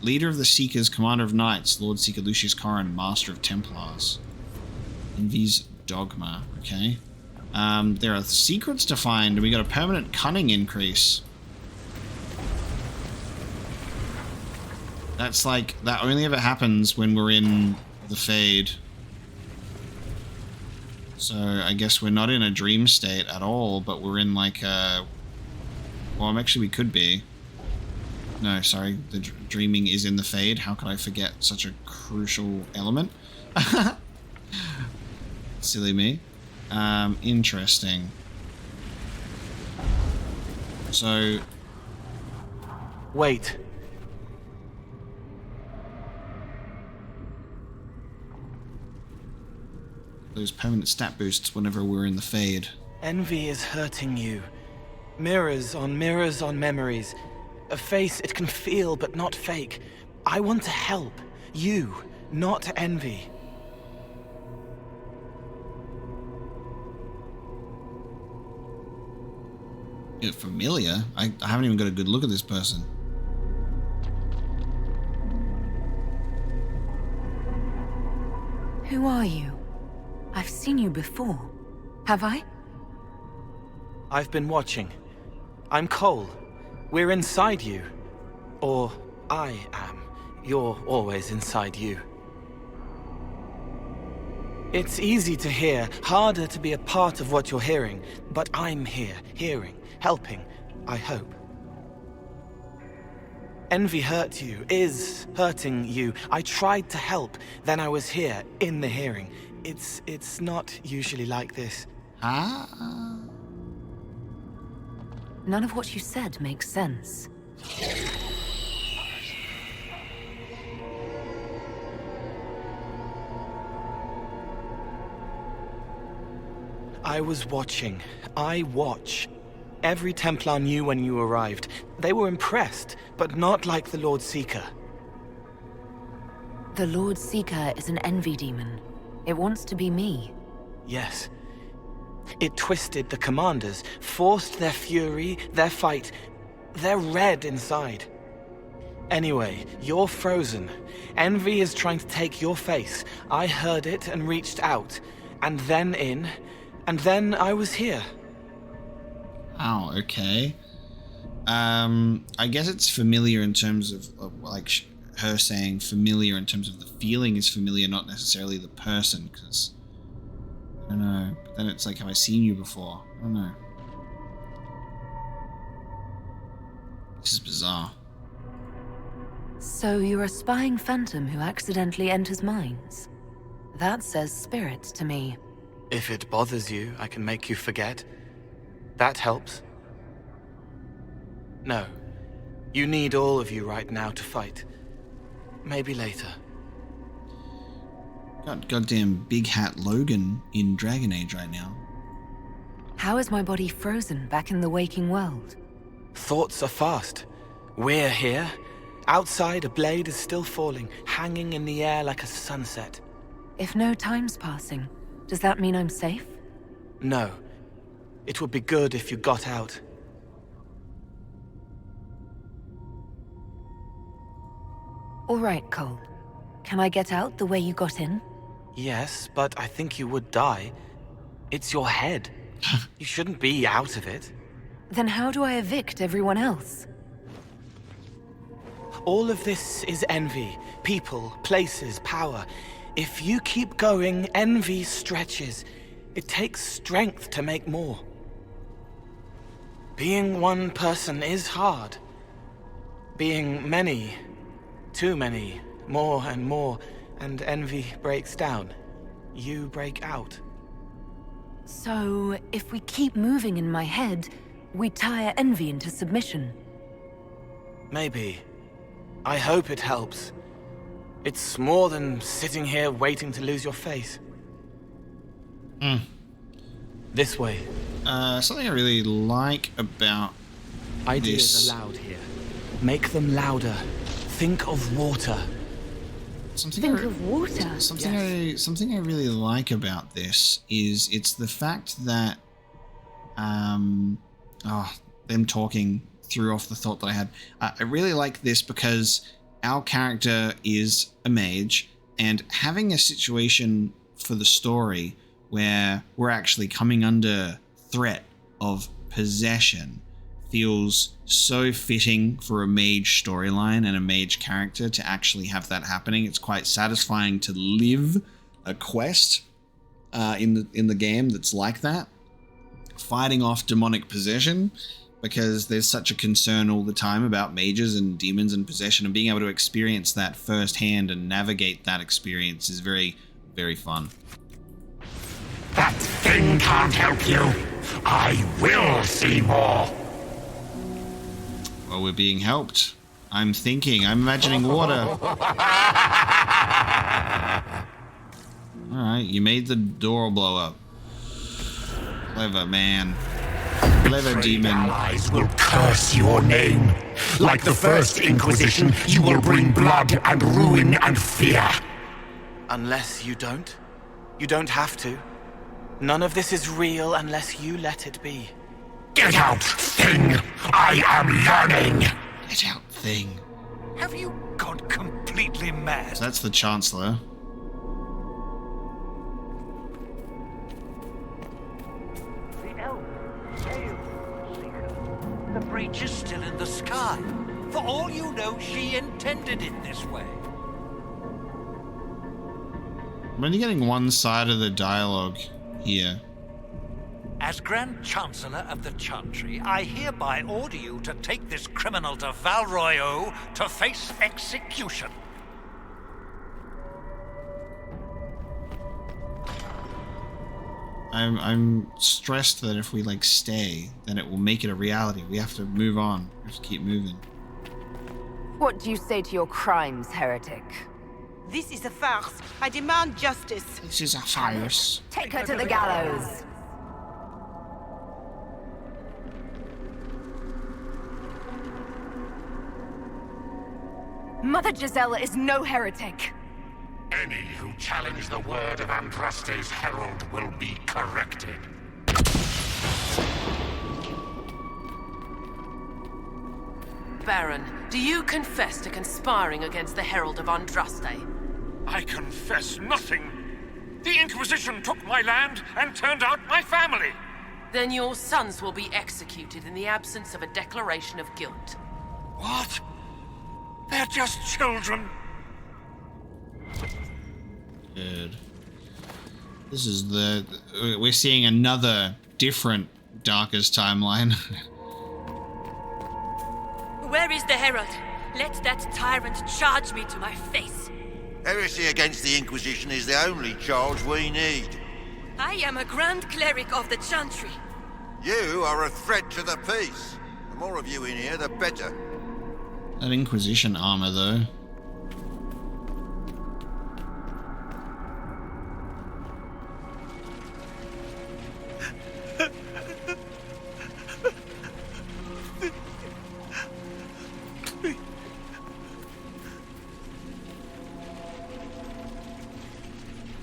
Leader of the Seekers, Commander of Knights, Lord Seeker Lucius Corrin, Master of Templars. Envy's dogma, okay. There are secrets to find, and we got a permanent cunning increase. That's like, that only ever happens when we're in the Fade. So I guess we're not in a dream state at all, but we're in like a... Well, actually we could be. No, sorry, the dreaming is in the Fade. How could I forget such a crucial element? Silly me. Interesting. So... Wait. Those permanent stat boosts whenever we're in the Fade. Envy is hurting you. Mirrors on memories. A face it can feel but not fake. I want to help. You, not Envy. Familiar? I haven't even got a good look at this person. Who are you? I've seen you before. Have I? I've been watching. I'm Cole. We're inside you. Or I am. You're always inside you. It's easy to hear, harder to be a part of what you're hearing, but I'm here, hearing, helping, I hope. Envy hurt you, is hurting you. I tried to help, then I was here, in the hearing. It's not usually like this. Ah. None of what you said makes sense. I was watching. I watch. Every Templar knew when you arrived. They were impressed, but not like the Lord Seeker. The Lord Seeker is an envy demon. It wants to be me. Yes. It twisted the commanders, forced their fury, their fight. They're red inside. Anyway, you're frozen. Envy is trying to take your face. I heard it and reached out. And then in. And then I was here. Oh, okay. I guess it's familiar in terms of like her saying familiar in terms of the feeling is familiar, not necessarily the person, because I don't know. But then it's like, have I seen you before? I don't know. This is bizarre. So you're a spying phantom who accidentally enters minds? That says spirit to me. If it bothers you, I can make you forget. That helps. No. You need all of you right now to fight. Maybe later. Got goddamn Big Hat Logan in Dragon Age right now. How is my body frozen back in the waking world? Thoughts are fast. We're here. Outside, a blade is still falling, hanging in the air like a sunset. If no time's passing, does that mean I'm safe? No. It would be good if you got out. All right, Cole. Can I get out the way you got in? Yes, but I think you would die. It's your head. You shouldn't be out of it. Then how do I evict everyone else? All of this is envy. People, places, power. If you keep going, envy stretches. It takes strength to make more. Being one person is hard. Being many, too many, more and more, and envy breaks down. You break out. So, if we keep moving in my head, we tire envy into submission. Maybe. I hope it helps. It's more than sitting here waiting to lose your face. This way. Something I really like about Ideas this. are loud here. Make them louder. Think of water. Something of water. Something I really like about this is it's the fact that them talking threw off the thought that I had. I really like this because our character is a mage, and having a situation for the story where we're actually coming under threat of possession feels so fitting for a mage storyline and a mage character to actually have that happening. It's quite satisfying to live a quest in the game that's like that, fighting off demonic possession, because there's such a concern all the time about mages and demons and possession, and being able to experience that firsthand and navigate that experience is very, very fun. That Thing can't help you. I will see more. Well, we're being helped. I'm imagining water. Alright, you made the door blow up. Clever man. Clever demon. Allies will curse your name. Like the first Inquisition, you will bring blood and ruin and fear. Unless you don't. You don't have to. None of this is real unless you let it be. Get out, Thing! I am yearning! Get out, Thing. Have you gone completely mad? So that's the Chancellor. The breach is still in the sky. For all you know, she intended it this way. I'm only getting one side of the dialogue here. As Grand Chancellor of the Chantry, I hereby order you to take this criminal to Val Royeaux to face execution. I'm stressed that if we stay, then it will make it a reality. We have to move on. We have to keep moving. What do you say to your crimes, heretic? This is a farce. I demand justice. This is a farce. Take her to the gallows. Mother Gisela is no heretic. Any who challenge the word of Andraste's herald will be corrected. Baron, do you confess to conspiring against the Herald of Andraste? I confess nothing. The Inquisition took my land and turned out my family. Then your sons will be executed in the absence of a declaration of guilt. What? They're just children. Good. This is we're seeing another different Darkest timeline. Where is the Herald? Let that tyrant charge me to my face. Heresy against the Inquisition is the only charge we need. I am a Grand Cleric of the Chantry. You are a threat to the peace. The more of you in here, the better. That Inquisition armor, though.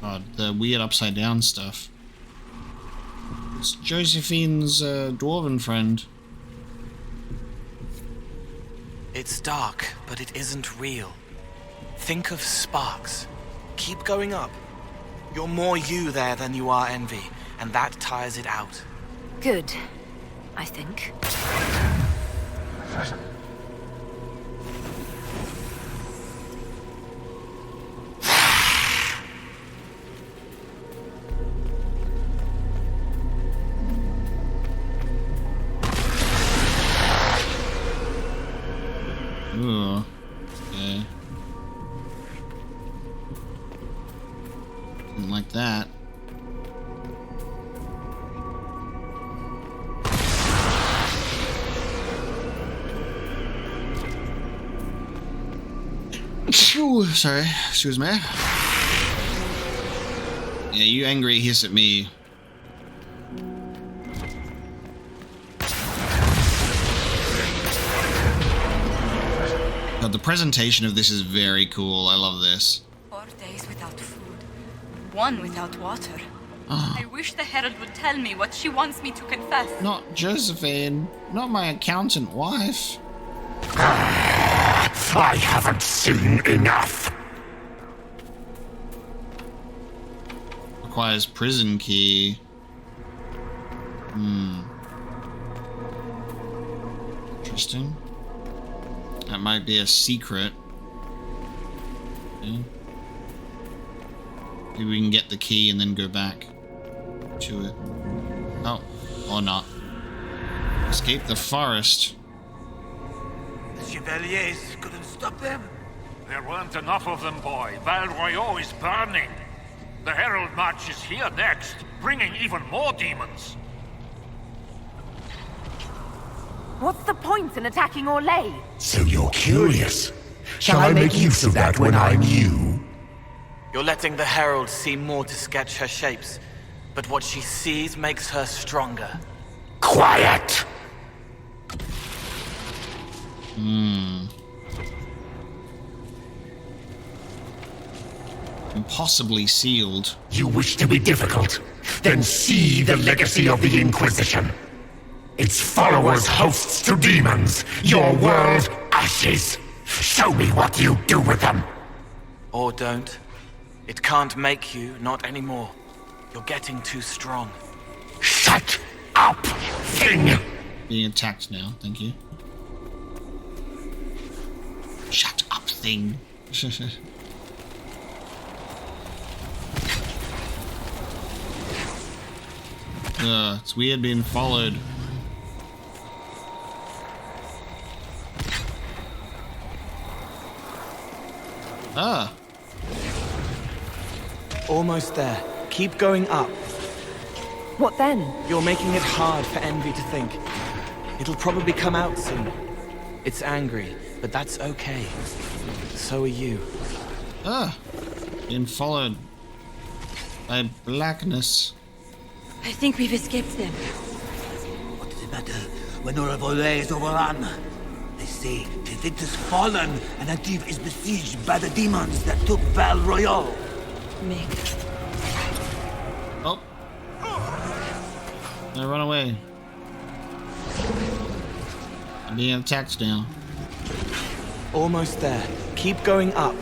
God, the weird upside down stuff. It's Josephine's dwarven friend. It's dark, but it isn't real. Think of sparks. Keep going up. You're more you there than you are Envy, and that tires it out. Good, I think. Ooh, okay. Didn't like that. Ooh, sorry, excuse me. Yeah, you angry hiss at me. God, the presentation of this is very cool. I love this. 4 days without food, 1 without water. Oh. I wish the Herald would tell me what she wants me to confess. Not Josephine. Not my accountant wife. I haven't seen enough. Requires prison key. Interesting. That might be a secret. Okay. Maybe we can get the key and then go back to it. Oh, or not. Escape the forest. The Chevaliers couldn't stop them? There weren't enough of them, boy. Val Royeaux is burning. The Herald marches here next, bringing even more demons. What's the point in attacking Orlais? So you're curious. Shall I make use of that when I'm you? You're letting the Herald see more to sketch her shapes, but what she sees makes her stronger. Quiet! Impossibly sealed. You wish to be difficult? Then see the legacy of the Inquisition. Its followers hosts to demons, your world ashes. Show me what you do with them. Or don't. It can't make you, not anymore. You're getting too strong. Shut up, thing! Being attacked now, thank you. Shut up, thing. It's weird being followed. Almost there. Keep going up. What then? You're making it hard for Envy to think. It'll probably come out soon. It's angry, but that's okay. So are you. Being followed by blackness. I think we've escaped them. What does it matter when all of Orlais is overrun? They say Tevinter's fallen and Antiv is besieged by the demons that took Val Royal. Meg. Oh. Now run away. I'm being attacked now. Almost there. Keep going up.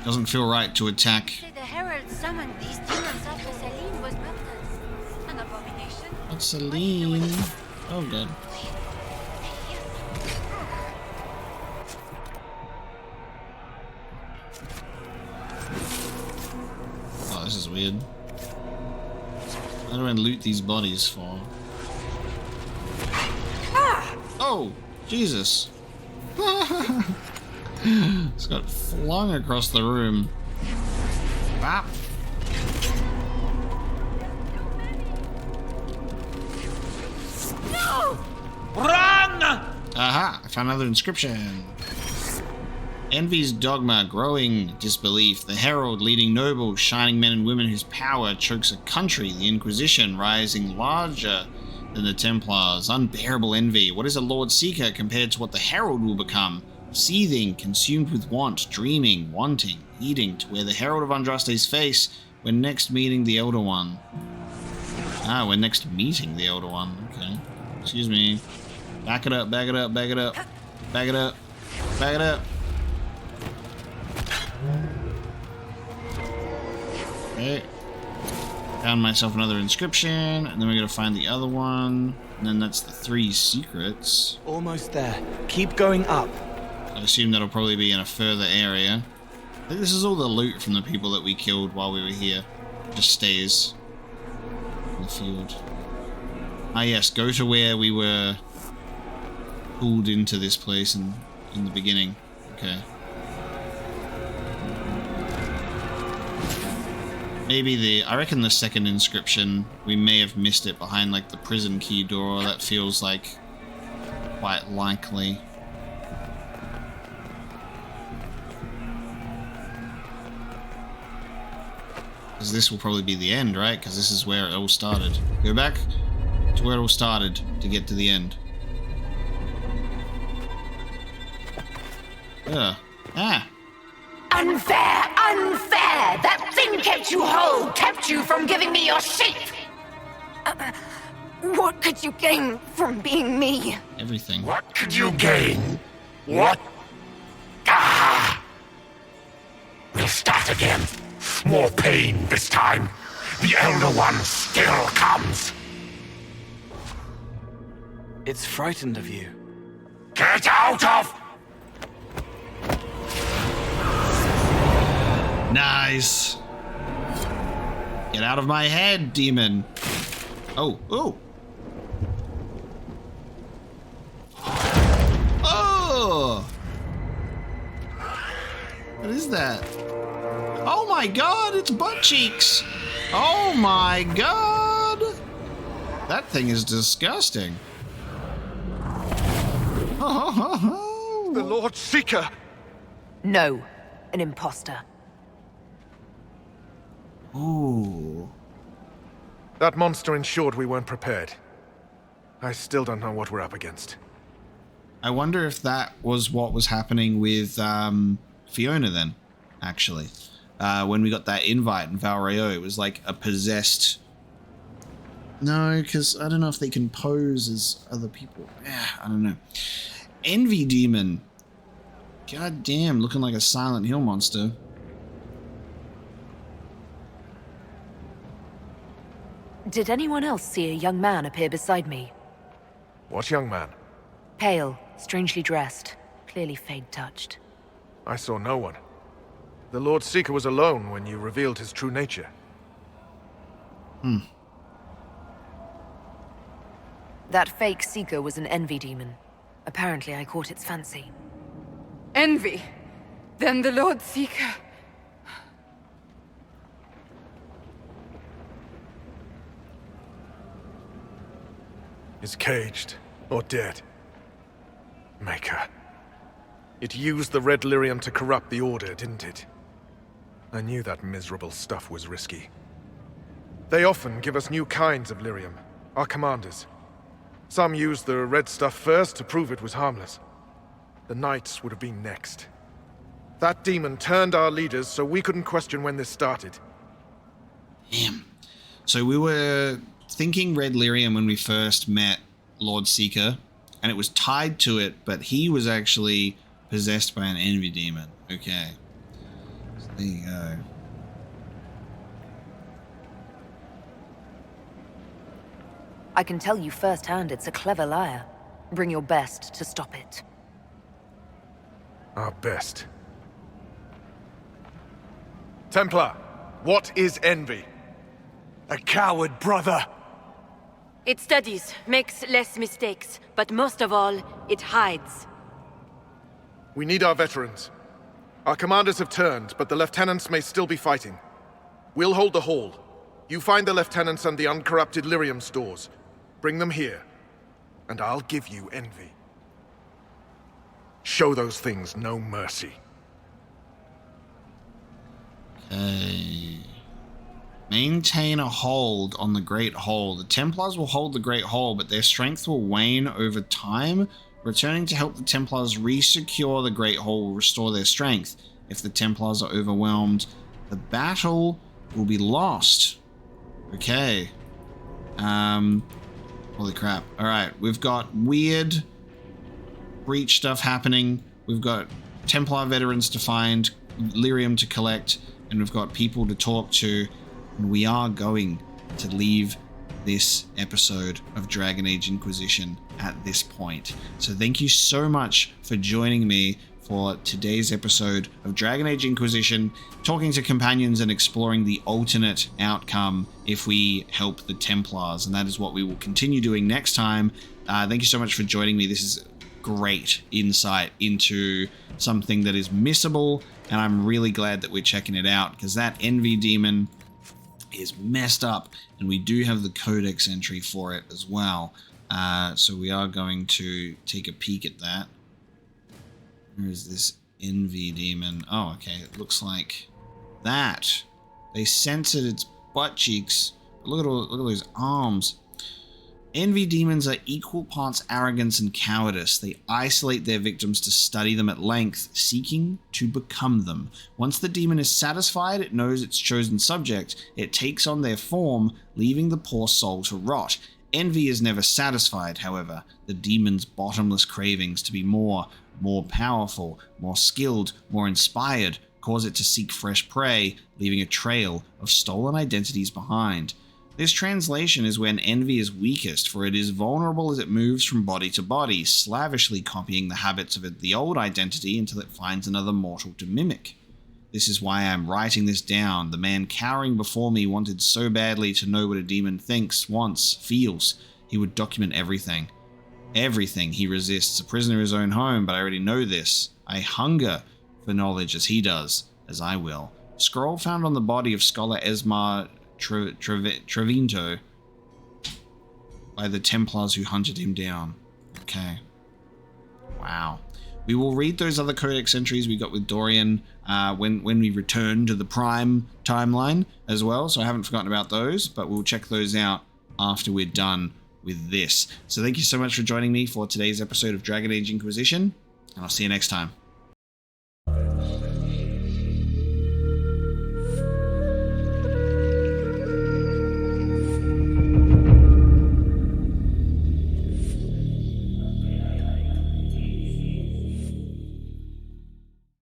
Doesn't feel right to attack. The Herald summoned these demons after Celine was murdered. An abomination. What's Celine? Oh, good. Oh, this is weird. How do I loot these bodies for? Oh, Jesus. It's got flung across the room. Bap. No! Run! Aha! I found another inscription. Envy's dogma, growing disbelief. The Herald, leading nobles, shining men and women whose power chokes a country. The Inquisition, rising larger than the Templars. Unbearable envy. What is a Lord Seeker compared to what the Herald will become? Seething, consumed with want, dreaming, wanting, eating, to wear the Herald of Andraste's face when next meeting the Elder One. Ah, we're next meeting the Elder One. Okay. Excuse me. Back it up, back it up, back it up. Back it up. Back it up. Okay. Found myself another inscription, and then we're gonna find the other one, and then that's the 3 secrets. Almost there. Keep going up. I assume that'll probably be in a further area. I think this is all the loot from the people that we killed while we were here. Just stays in the field. Ah yes, go to where we were pulled into this place in the beginning. Okay. Maybe I reckon the second inscription, we may have missed it behind like the prison key door. That feels like quite likely. Because this will probably be the end, right? Because this is where it all started. Go back to where it all started to get to the end. Ah. Unfair! Unfair! That thing kept you whole, kept you from giving me your shape! What could you gain from being me? Everything. What could you gain? What? Ah! We'll start again. More pain this time. The Elder One still comes. It's frightened of you. Get out of... Nice. Get out of my head, demon. Oh, oh. Oh. What is that? Oh my god, it's butt cheeks! Oh my god! That thing is disgusting. The Lord Seeker! No, an imposter. Ooh. That monster ensured we weren't prepared. I still don't know what we're up against. I wonder if that was what was happening with Fiona then, actually. When we got that invite in Val Royeaux, it was like a possessed... No, because I don't know if they can pose as other people. I don't know. Envy Demon. God damn, looking like a Silent Hill monster. Did anyone else see a young man appear beside me? What young man? Pale, strangely dressed, clearly Fade-touched. I saw no one. The Lord Seeker was alone when you revealed his true nature. That fake Seeker was an Envy Demon. Apparently I caught its fancy. Envy? Then the Lord Seeker... is caged or dead. Maker. It used the red lyrium to corrupt the Order, didn't it? I knew that miserable stuff was risky. They often give us new kinds of lyrium, our commanders. Some used the red stuff first to prove it was harmless. The Knights would have been next. That demon turned our leaders so we couldn't question when this started. Damn. So we were thinking red lyrium when we first met Lord Seeker, and it was tied to it, but he was actually possessed by an envy demon. Okay. So there you go. I can tell you firsthand it's a clever liar. Bring your best to stop it. Our best. Templar, what is envy? A coward, brother. It studies, makes less mistakes, but most of all, it hides. We need our veterans. Our commanders have turned, but the lieutenants may still be fighting. We'll hold the hall. You find the lieutenants and the uncorrupted lyrium stores. Bring them here, and I'll give you envy. Show those things no mercy. Okay. Maintain a hold on the Great Hall. The Templars will hold the Great Hall, but their strength will wane over time. Returning to help the Templars re-secure the Great Hall will restore their strength. If the Templars are overwhelmed, the battle will be lost. Okay. Holy crap. Alright, we've got weird breach stuff happening. We've got Templar veterans to find, lyrium to collect, and we've got people to talk to. And we are going to leave this episode of Dragon Age Inquisition at this point. So thank you so much for joining me for today's episode of Dragon Age Inquisition, talking to companions and exploring the alternate outcome if we help the Templars. And that is what we will continue doing next time. Thank you so much for joining me. This is great insight into something that is missable, and I'm really glad that we're checking it out, because that Envy Demon is messed up, and we do have the codex entry for it as well. So we are going to take a peek at that. Where is this Envy Demon? Oh, okay. It looks like that. They censored its butt cheeks. Look at those arms. Envy demons are equal parts arrogance and cowardice. They isolate their victims to study them at length, seeking to become them. Once the demon is satisfied, it knows its chosen subject. It takes on their form, leaving the poor soul to rot. Envy is never satisfied, however. The demon's bottomless cravings to be more powerful, more skilled, more inspired, cause it to seek fresh prey, leaving a trail of stolen identities behind. This translation is when envy is weakest, for it is vulnerable as it moves from body to body, slavishly copying the habits of the old identity until it finds another mortal to mimic. This is why I am writing this down. The man cowering before me wanted so badly to know what a demon thinks, wants, feels. He would document everything. Everything he resists, a prisoner in his own home, but I already know this. I hunger for knowledge as he does, as I will. Scroll found on the body of Scholar Esmar Tevinter by the Templars who hunted him down. Okay. Wow. We will read those other codex entries we got with Dorian when we return to the Prime timeline as well. So I haven't forgotten about those, but we'll check those out after we're done with this. So thank you so much for joining me for today's episode of Dragon Age Inquisition, and I'll see you next time.